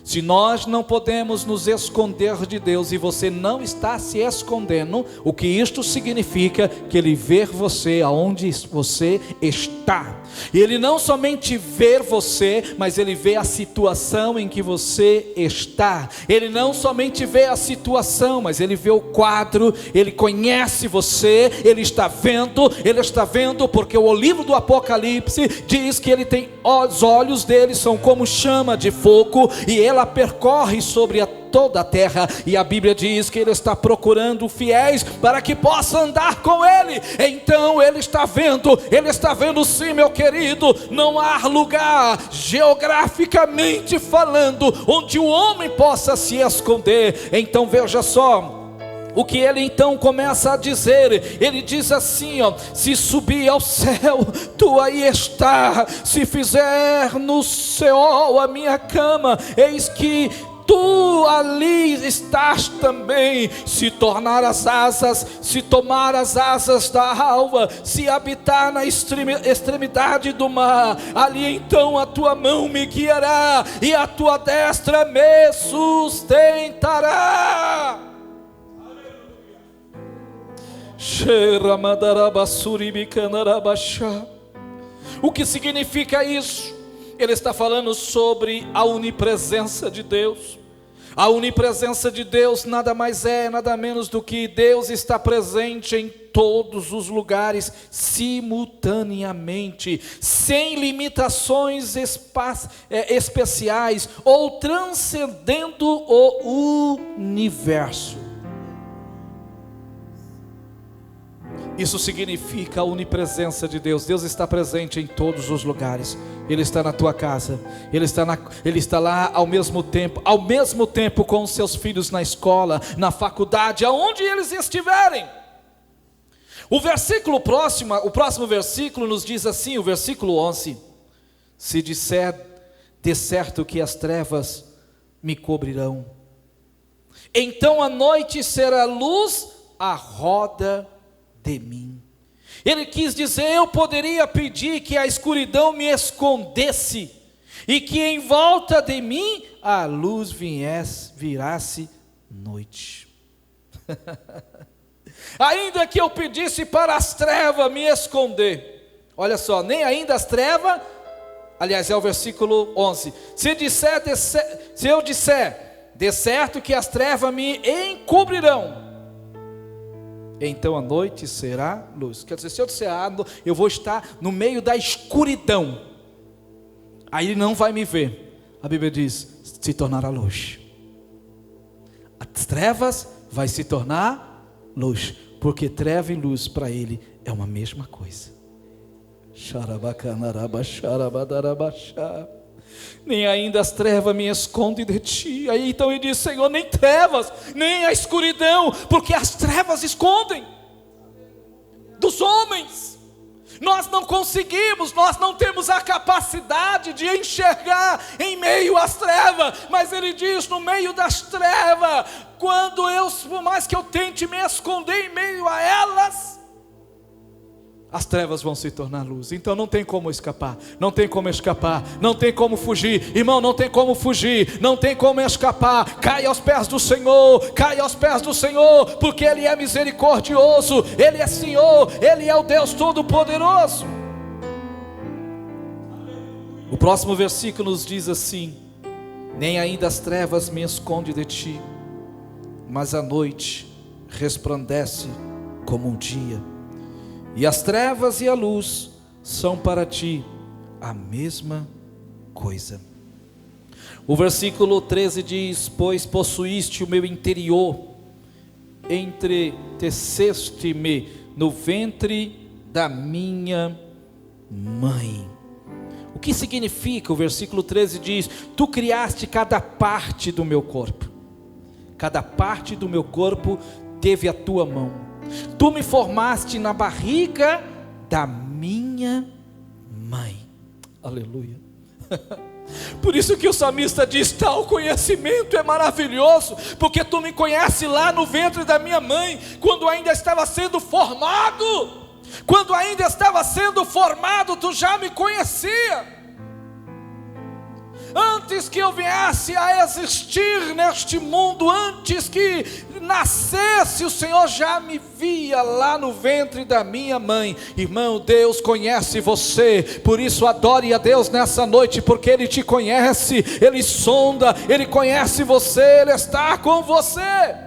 Se nós não podemos nos esconder de Deus, e você não está se escondendo, o que isto significa? Que Ele vê você aonde você está. E Ele não somente vê você, mas Ele vê a situação em que você está. Ele não somente vê a situação, mas Ele vê o quadro. Ele conhece você, Ele está vendo, porque o livro do Apocalipse diz que Ele tem, os olhos dele são como chama de fogo, e ela percorre sobre toda a terra, e a Bíblia diz que Ele está procurando fiéis para que possa andar com Ele. Então Ele está vendo sim, meu querido. Não há lugar, geograficamente falando, onde o homem possa se esconder. Então veja só o que ele então começa a dizer. Ele diz assim, ó: se subir ao céu, tu aí está. Se fizer no céu a minha cama, eis que tu ali estás também. Se tomar as asas da alva, se habitar na extremidade do mar, ali então a tua mão me guiará, e a tua destra me sustentará. O que significa isso? Ele está falando sobre a onipresença de Deus. A onipresença de Deus nada mais é, nada menos do que Deus está presente em todos os lugares, simultaneamente, sem limitações especiais, ou transcendendo o universo. Isso significa a onipresença de Deus. Deus está presente em todos os lugares. Ele está na tua casa, Ele está lá ao mesmo tempo com os seus filhos na escola, na faculdade, aonde eles estiverem. O próximo versículo nos diz assim, o versículo 11: se disser de certo que as trevas me cobrirão, então a noite será luz à roda de mim. Ele quis dizer, eu poderia pedir que a escuridão me escondesse, e que em volta de mim a luz virasse noite. Ainda que eu pedisse para as trevas me esconder, olha só, nem ainda as trevas, aliás é o versículo 11, se eu disser de certo que as trevas me encobrirão, então a noite será luz. Quer dizer, se eu disser, eu vou estar no meio da escuridão, aí ele não vai me ver. A Bíblia diz, se tornará luz. As trevas vai se tornar luz, porque treva e luz para ele é uma mesma coisa. Nem ainda as trevas me escondem de ti. Aí então ele diz, Senhor, nem trevas, nem a escuridão, porque as trevas escondem dos homens. Nós não conseguimos, nós não temos a capacidade de enxergar em meio às trevas. Mas ele diz, no meio das trevas, por mais que eu tente me esconder em meio a elas, as trevas vão se tornar luz. Então não tem como escapar, não tem como escapar, não tem como fugir, irmão, não tem como fugir, não tem como escapar. Cai aos pés do Senhor, cai aos pés do Senhor, porque Ele é misericordioso, Ele é Senhor, Ele é o Deus Todo-Poderoso. O próximo versículo nos diz assim: nem ainda as trevas me escondem de ti, mas a noite resplandece como um dia, e as trevas e a luz são para ti a mesma coisa. O versículo 13 diz: pois possuíste o meu interior, entreteceste-me no ventre da minha mãe. O que significa? O versículo 13 diz: tu criaste cada parte do meu corpo, cada parte do meu corpo teve a tua mão, tu me formaste na barriga da minha mãe. Aleluia. Por isso que o salmista diz: tal conhecimento é maravilhoso, porque tu me conheces lá no ventre da minha mãe, quando ainda estava sendo formado. Quando ainda estava sendo formado, tu já me conhecia. Antes que eu viesse a existir neste mundo, antes que nascesse, o Senhor já me via lá no ventre da minha mãe. Irmão, Deus conhece você, por isso adore a Deus nessa noite, porque Ele te conhece, Ele sonda, Ele conhece você, Ele está com você.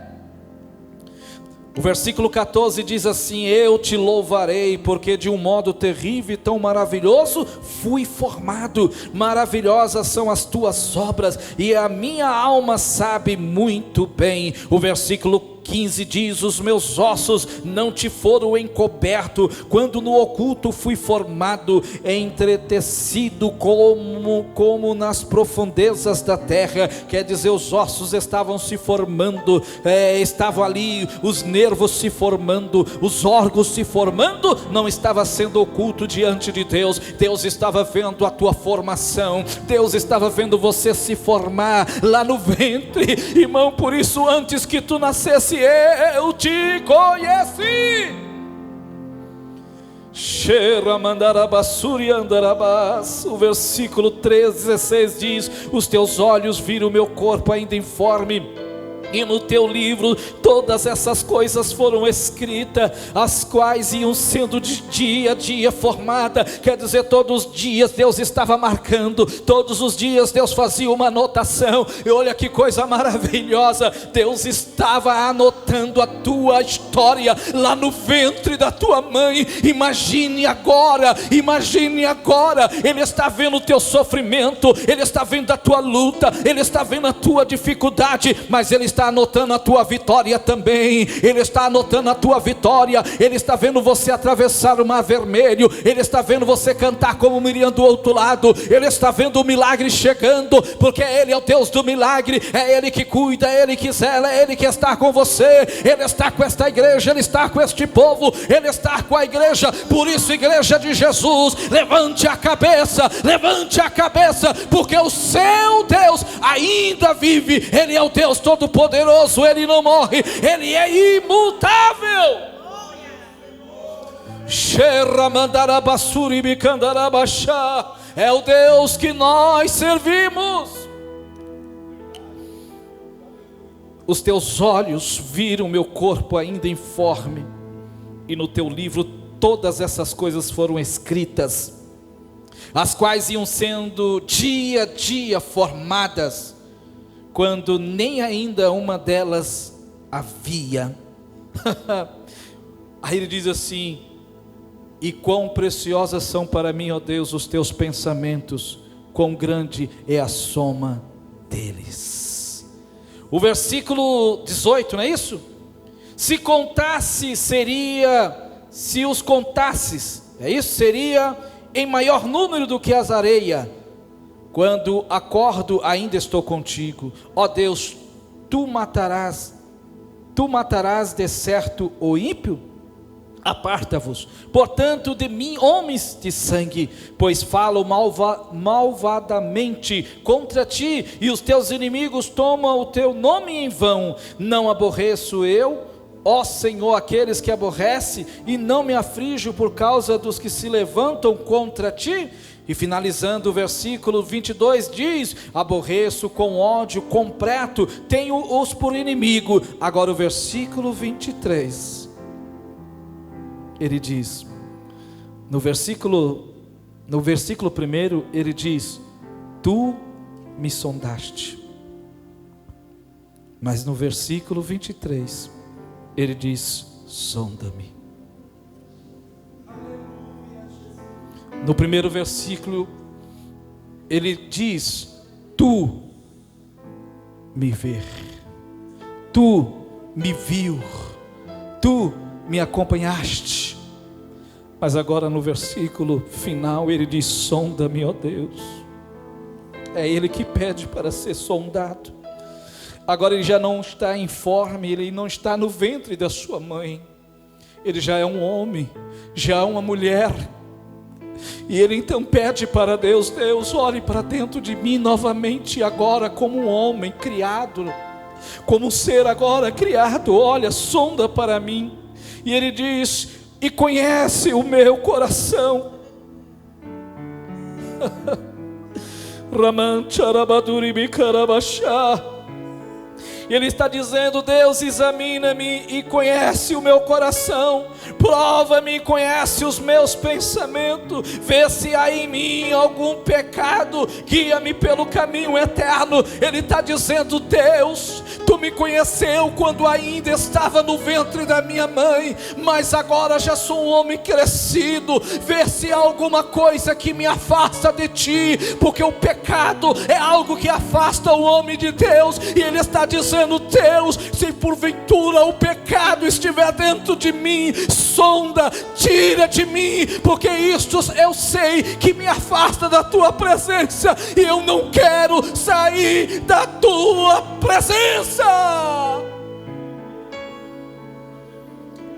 O versículo 14 diz assim: eu te louvarei, porque de um modo terrível e tão maravilhoso fui formado, maravilhosas são as tuas obras, e a minha alma sabe muito bem. O versículo 15 diz: os meus ossos não te foram encobertos, quando no oculto fui formado, entretecido como nas profundezas da terra. Quer dizer, os ossos estavam se formando, estavam ali, os nervos se formando, os órgãos se formando, não estava sendo oculto diante de Deus. Deus estava vendo a tua formação, Deus estava vendo você se formar lá no ventre, irmão. Por isso, antes que tu nascesse, eu te conheci. O versículo 16 diz: os teus olhos viram o meu corpo ainda informe, e no teu livro todas essas coisas foram escritas, as quais iam sendo de dia a dia formada. Quer dizer, todos os dias Deus estava marcando, todos os dias Deus fazia uma anotação. E olha que coisa maravilhosa, Deus estava anotando a tua história lá no ventre da tua mãe. Imagine agora, Ele está vendo o teu sofrimento, Ele está vendo a tua luta, Ele está vendo a tua dificuldade, mas Ele está anotando a tua vitória também. Ele está anotando a tua vitória. Ele está vendo você atravessar o mar vermelho, Ele está vendo você cantar como Miriam do outro lado, Ele está vendo o milagre chegando, porque Ele é o Deus do milagre, é Ele que cuida, é Ele que zela, é Ele que está com você. Ele está com esta igreja, Ele está com este povo, Ele está com a igreja. Por isso, igreja de Jesus, levante a cabeça, porque o seu Deus ainda vive. Ele é o Deus Todo-Poderoso, Ele não morre, Ele é imutável. É o Deus que nós servimos. Os teus olhos viram meu corpo ainda informe, e no teu livro todas essas coisas foram escritas, as quais iam sendo dia a dia formadas, quando nem ainda uma delas havia. Aí ele diz assim: e quão preciosas são para mim, ó Deus, os teus pensamentos, quão grande é a soma deles. O versículo 18, não é isso? Se os contasses, é isso? Seria em maior número do que as areias. Quando acordo, ainda estou contigo. Ó Deus, tu matarás de certo o ímpio? Aparta-vos, portanto, de mim, homens de sangue, pois falam malvadamente contra ti, e os teus inimigos tomam o teu nome em vão. Não aborreço eu ó Senhor, aqueles que aborrece, e não me aflijo por causa dos que se levantam contra ti. E finalizando o versículo 22 diz: aborreço com ódio completo, tenho-os por inimigo. Agora o versículo 23, ele diz, no versículo 1, ele diz: tu me sondaste. Mas no versículo 23, ele diz: sonda-me. No primeiro versículo, ele diz: tu me ver, tu me viu, tu me acompanhaste. Mas agora no versículo final, ele diz: sonda-me, ó Deus. É ele que pede para ser sondado. Agora ele já não está informe, ele não está no ventre da sua mãe, ele já é um homem, já é uma mulher. E ele então pede para Deus: Deus, olhe para dentro de mim novamente, agora como um homem criado, como um ser agora criado, olha, sonda para mim. E ele diz: e conhece o meu coração. Ele está dizendo: Deus, examina-me e conhece o meu coração, prova-me e conhece os meus pensamentos, vê se há em mim algum pecado, guia-me pelo caminho eterno. Ele está dizendo: Deus, tu me conheceu quando ainda estava no ventre da minha mãe, mas agora já sou um homem crescido, vê se há alguma coisa que me afasta de ti, porque o pecado é algo que afasta o homem de Deus. E ele está dizendo: Deus, se porventura o pecado estiver dentro de mim, sonda, tira de mim, porque isto eu sei que me afasta da tua presença, e eu não quero sair da tua presença.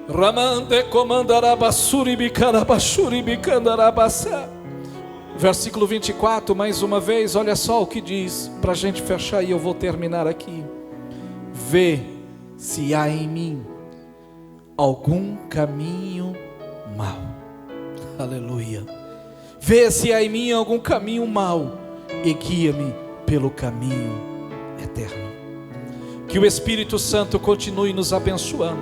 Ramande comandarabassuri bicarabassuri bicandarabassa. Versículo 24, mais uma vez, olha só o que diz, para a gente fechar e eu vou terminar aqui. Vê se há em mim algum caminho mau. Aleluia. Vê se há em mim algum caminho mau e guia-me pelo caminho eterno. Que o Espírito Santo continue nos abençoando.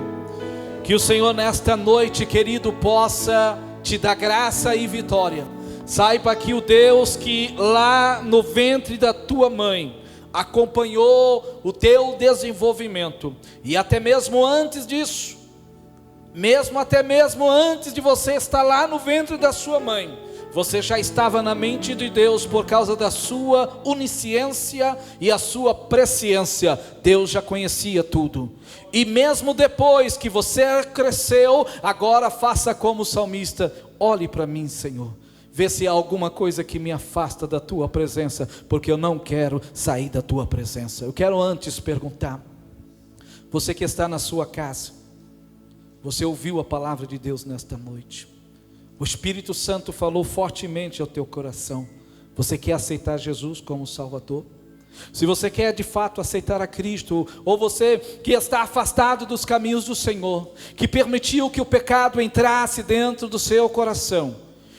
Que o Senhor nesta noite, querido, possa te dar graça e vitória. Saiba que o Deus que lá no ventre da tua mãe acompanhou o teu desenvolvimento, e até mesmo antes disso, até mesmo antes de você estar lá no ventre da sua mãe, você já estava na mente de Deus por causa da sua onisciência e a sua presciência. Deus já conhecia tudo. E mesmo depois que você cresceu, agora faça como o salmista: olhe para mim, Senhor, vê se há alguma coisa que me afasta da tua presença, porque eu não quero sair da tua presença. Eu quero antes perguntar, você que está na sua casa, você ouviu a palavra de Deus nesta noite? O Espírito Santo falou fortemente ao teu coração. Você quer aceitar Jesus como Salvador? Se você quer de fato aceitar a Cristo, ou você que está afastado dos caminhos do Senhor, que permitiu que o pecado entrasse dentro do seu coração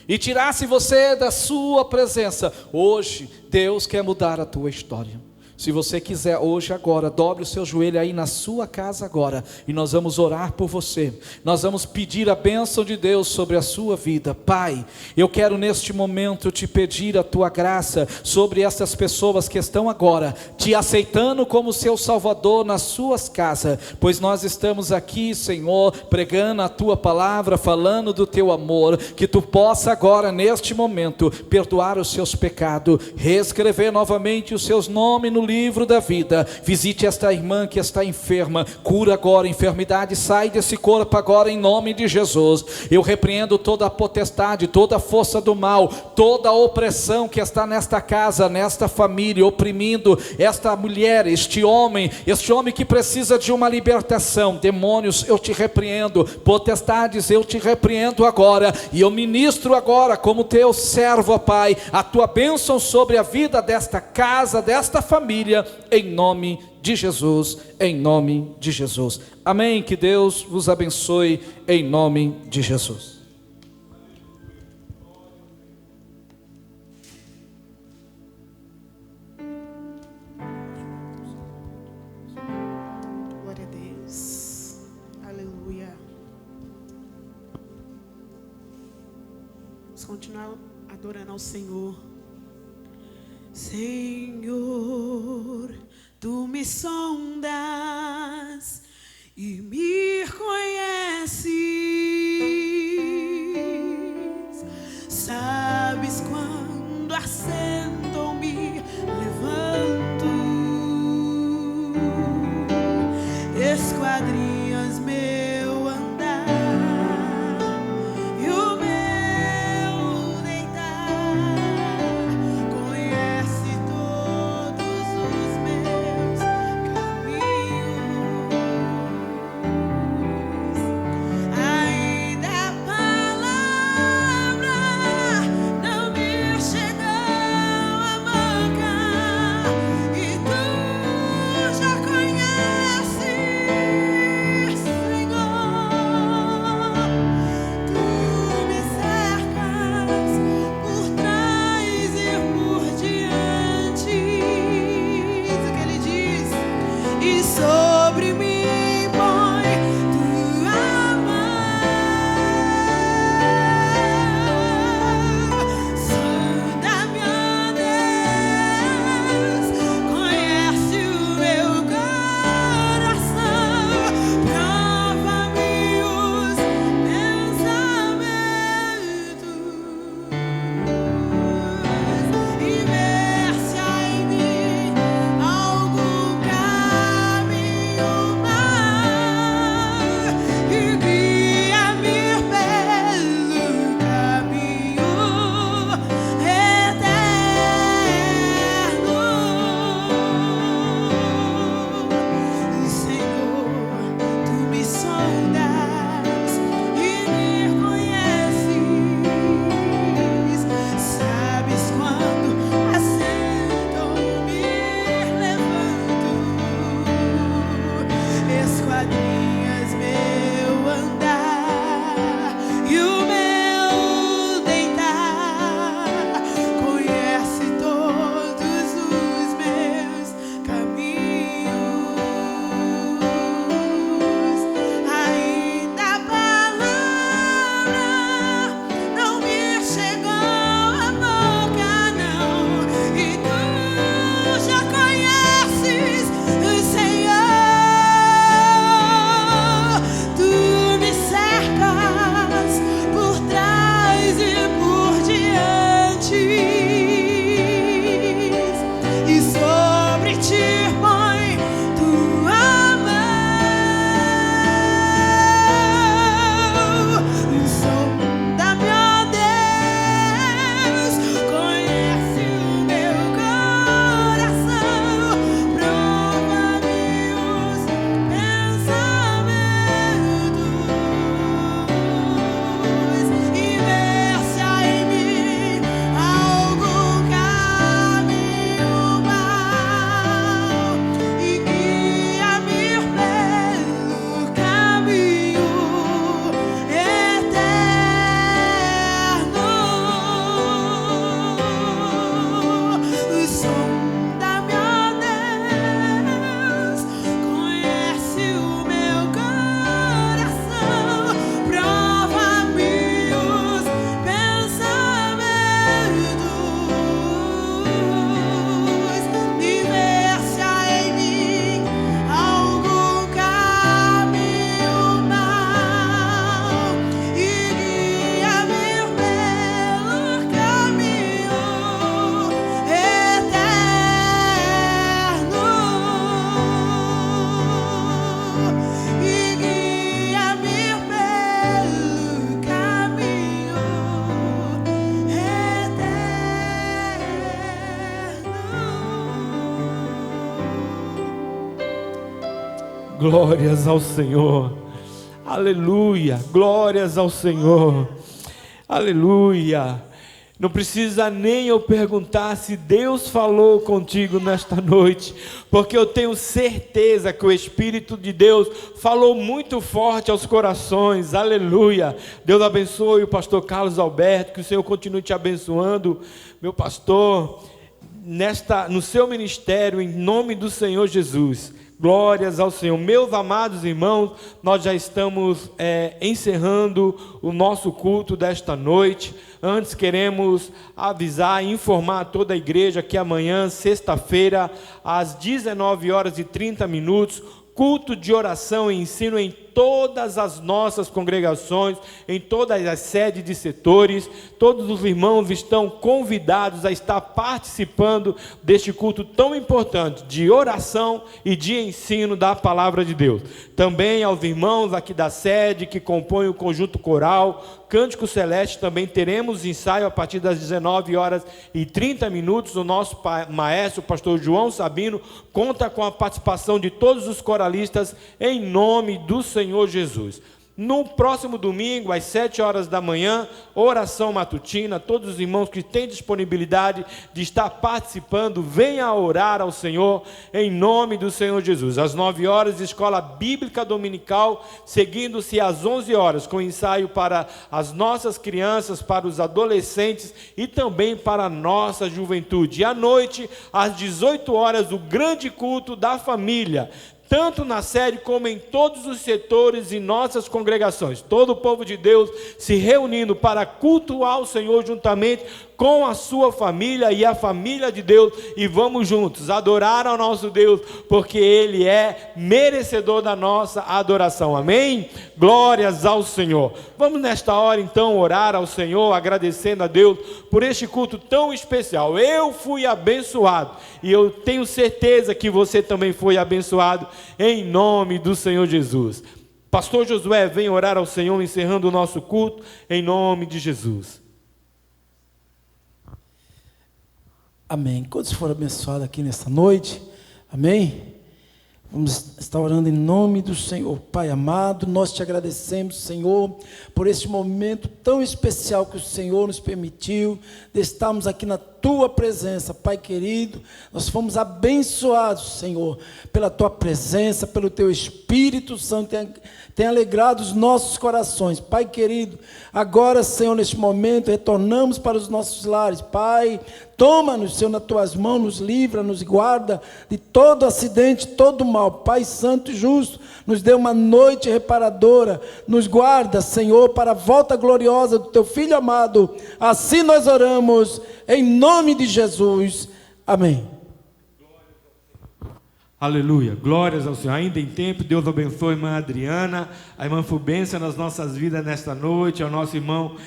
e tirasse você da sua presença, hoje Deus quer mudar a tua história. Se você quiser hoje, agora, dobre o seu joelho aí na sua casa agora, e nós vamos orar por você. Nós vamos pedir a bênção de Deus sobre a sua vida. Pai, eu quero neste momento te pedir a tua graça sobre essas pessoas que estão agora te aceitando como seu Salvador nas suas casas, pois nós estamos aqui, Senhor, pregando a tua palavra, falando do teu amor, que tu possa agora neste momento perdoar os seus pecados, reescrever novamente os seus nomes no livro da vida. Visite esta irmã que está enferma, cura agora a enfermidade, sai desse corpo agora em nome de Jesus. Eu repreendo toda a potestade, toda a força do mal, toda a opressão que está nesta casa, nesta família, oprimindo esta mulher, este homem que precisa de uma libertação. Demônios, eu te repreendo, potestades, eu te repreendo agora, e eu ministro agora como teu servo, ó Pai, a tua bênção sobre a vida desta casa, desta família, família, em nome de Jesus, em nome de Jesus. Amém. Que Deus vos abençoe em nome de Jesus. Glória a Deus. Aleluia. Vamos continuar adorando ao Senhor. Senhor, tu me sondas e me conheces, sabes quando assento ou me levanto, esquadrinhas meu andar e o meu deitar, conhece todos os meus caminhos, ainda a palavra não me chegou à boca e tu já conheces, Senhor. Tu me cercas por trás e por diante. Isso que ele diz. E sobre mim põe tua mão. Sonda, meu Deus, conhece o meu coração, prova-me os pensamentos e vê se há em mim algum caminho mau e guia-me pelo caminho eterno. Senhor, tu me sondas e me conheces, sabes quando assento ou me levanto, esquadrinhas meu andar e o meu deitar, conhece todos os meus caminhos, ainda a palavra não me chegou à boca, não, e tu já conheces, Senhor. Tu me cercas por trás e por diante, e sobre ti põe tua mão. Sonda, meu Deus, conhece o meu coração, prova-me os pensamentos e vê se há em mim algum caminho mau e guia-me pelo caminho eterno. Sonda, meu Deus, conhece o meu coração, prova-me os pensamentos e vê se há em mim algum caminho mau e guia-me pelo caminho eterno, e guia-me pelo caminho eterno. Glórias ao Senhor. Aleluia. Glórias ao Senhor. Aleluia. Não precisa nem eu perguntar se Deus falou contigo nesta noite, porque eu tenho certeza que o Espírito de Deus falou muito forte aos corações. Aleluia. Deus abençoe o pastor Carlos Alberto, que o Senhor continue te abençoando, meu pastor, no seu ministério, em nome do Senhor Jesus. Glórias ao Senhor. Meus amados irmãos, nós já estamos encerrando o nosso culto desta noite. Antes queremos avisar e informar a toda a igreja que amanhã, sexta-feira, às 19h30, culto de oração e ensino em todas as nossas congregações, em todas as sedes de setores. Todos os irmãos estão convidados a estar participando deste culto tão importante de oração e de ensino da palavra de Deus. Também aos irmãos aqui da sede que compõem o conjunto coral Cântico Celeste, também teremos ensaio a partir das 19h30. O nosso maestro, o pastor João Sabino, conta com a participação de todos os coralistas em nome do Senhor Jesus. No próximo domingo, às 7h da manhã, oração matutina. Todos os irmãos que têm disponibilidade de estar participando, venham orar ao Senhor, em nome do Senhor Jesus. Às 9h, escola bíblica dominical, seguindo-se às 11h, com ensaio para as nossas crianças, para os adolescentes e também para a nossa juventude. E à noite, às 18h, o grande culto da família, tanto na sede como em todos os setores e nossas congregações. Todo o povo de Deus se reunindo para cultuar o Senhor juntamente com a sua família e a família de Deus, e vamos juntos adorar ao nosso Deus, porque Ele é merecedor da nossa adoração. Amém? Glórias ao Senhor. Vamos nesta hora então orar ao Senhor, agradecendo a Deus por este culto tão especial. Eu fui abençoado e eu tenho certeza que você também foi abençoado, em nome do Senhor Jesus. Pastor Josué, vem orar ao Senhor, encerrando o nosso culto, em nome de Jesus. Amém. Quantos foram abençoados aqui nesta noite? Amém? Vamos estar orando em nome do Senhor. Pai amado, nós te agradecemos, Senhor, por este momento tão especial que o Senhor nos permitiu de estarmos aqui na tua presença. Pai querido, nós fomos abençoados, Senhor, pela tua presença, pelo teu Espírito Santo, tem alegrado os nossos corações. Pai querido, agora, Senhor, neste momento, retornamos para os nossos lares. Pai, toma-nos, Senhor, nas tuas mãos, nos livra, nos guarda de todo acidente, todo mal. Pai santo e justo, nos dê uma noite reparadora, nos guarda, Senhor, para a volta gloriosa do teu Filho amado. Assim nós oramos, em nome de Jesus. Amém. Aleluia, glórias ao Senhor. Ainda em tempo, Deus abençoe a irmã Adriana, a irmã Fubência nas nossas vidas nesta noite, ao nosso irmão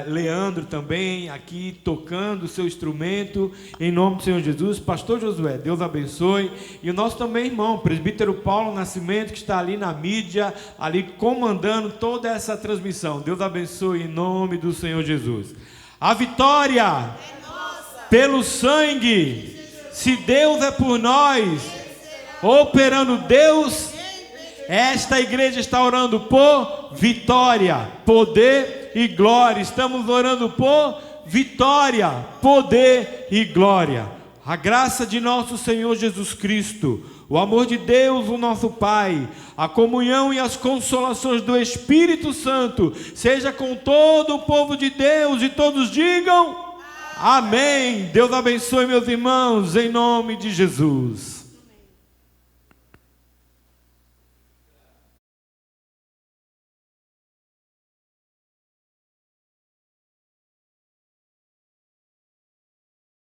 Leandro também, aqui tocando o seu instrumento, em nome do Senhor Jesus. Pastor Josué, Deus abençoe. E o nosso também irmão, presbítero Paulo Nascimento, que está ali na mídia, ali comandando toda essa transmissão. Deus abençoe em nome do Senhor Jesus. A vitória é nossa, pelo sangue. Se Deus é por nós, operando Deus, esta igreja está orando por vitória, poder e glória. Estamos orando por vitória, poder e glória. A graça de nosso Senhor Jesus Cristo, o amor de Deus, o nosso Pai, a comunhão e as consolações do Espírito Santo, seja com todo o povo de Deus, e todos digam amém. Deus abençoe, meus irmãos, em nome de Jesus.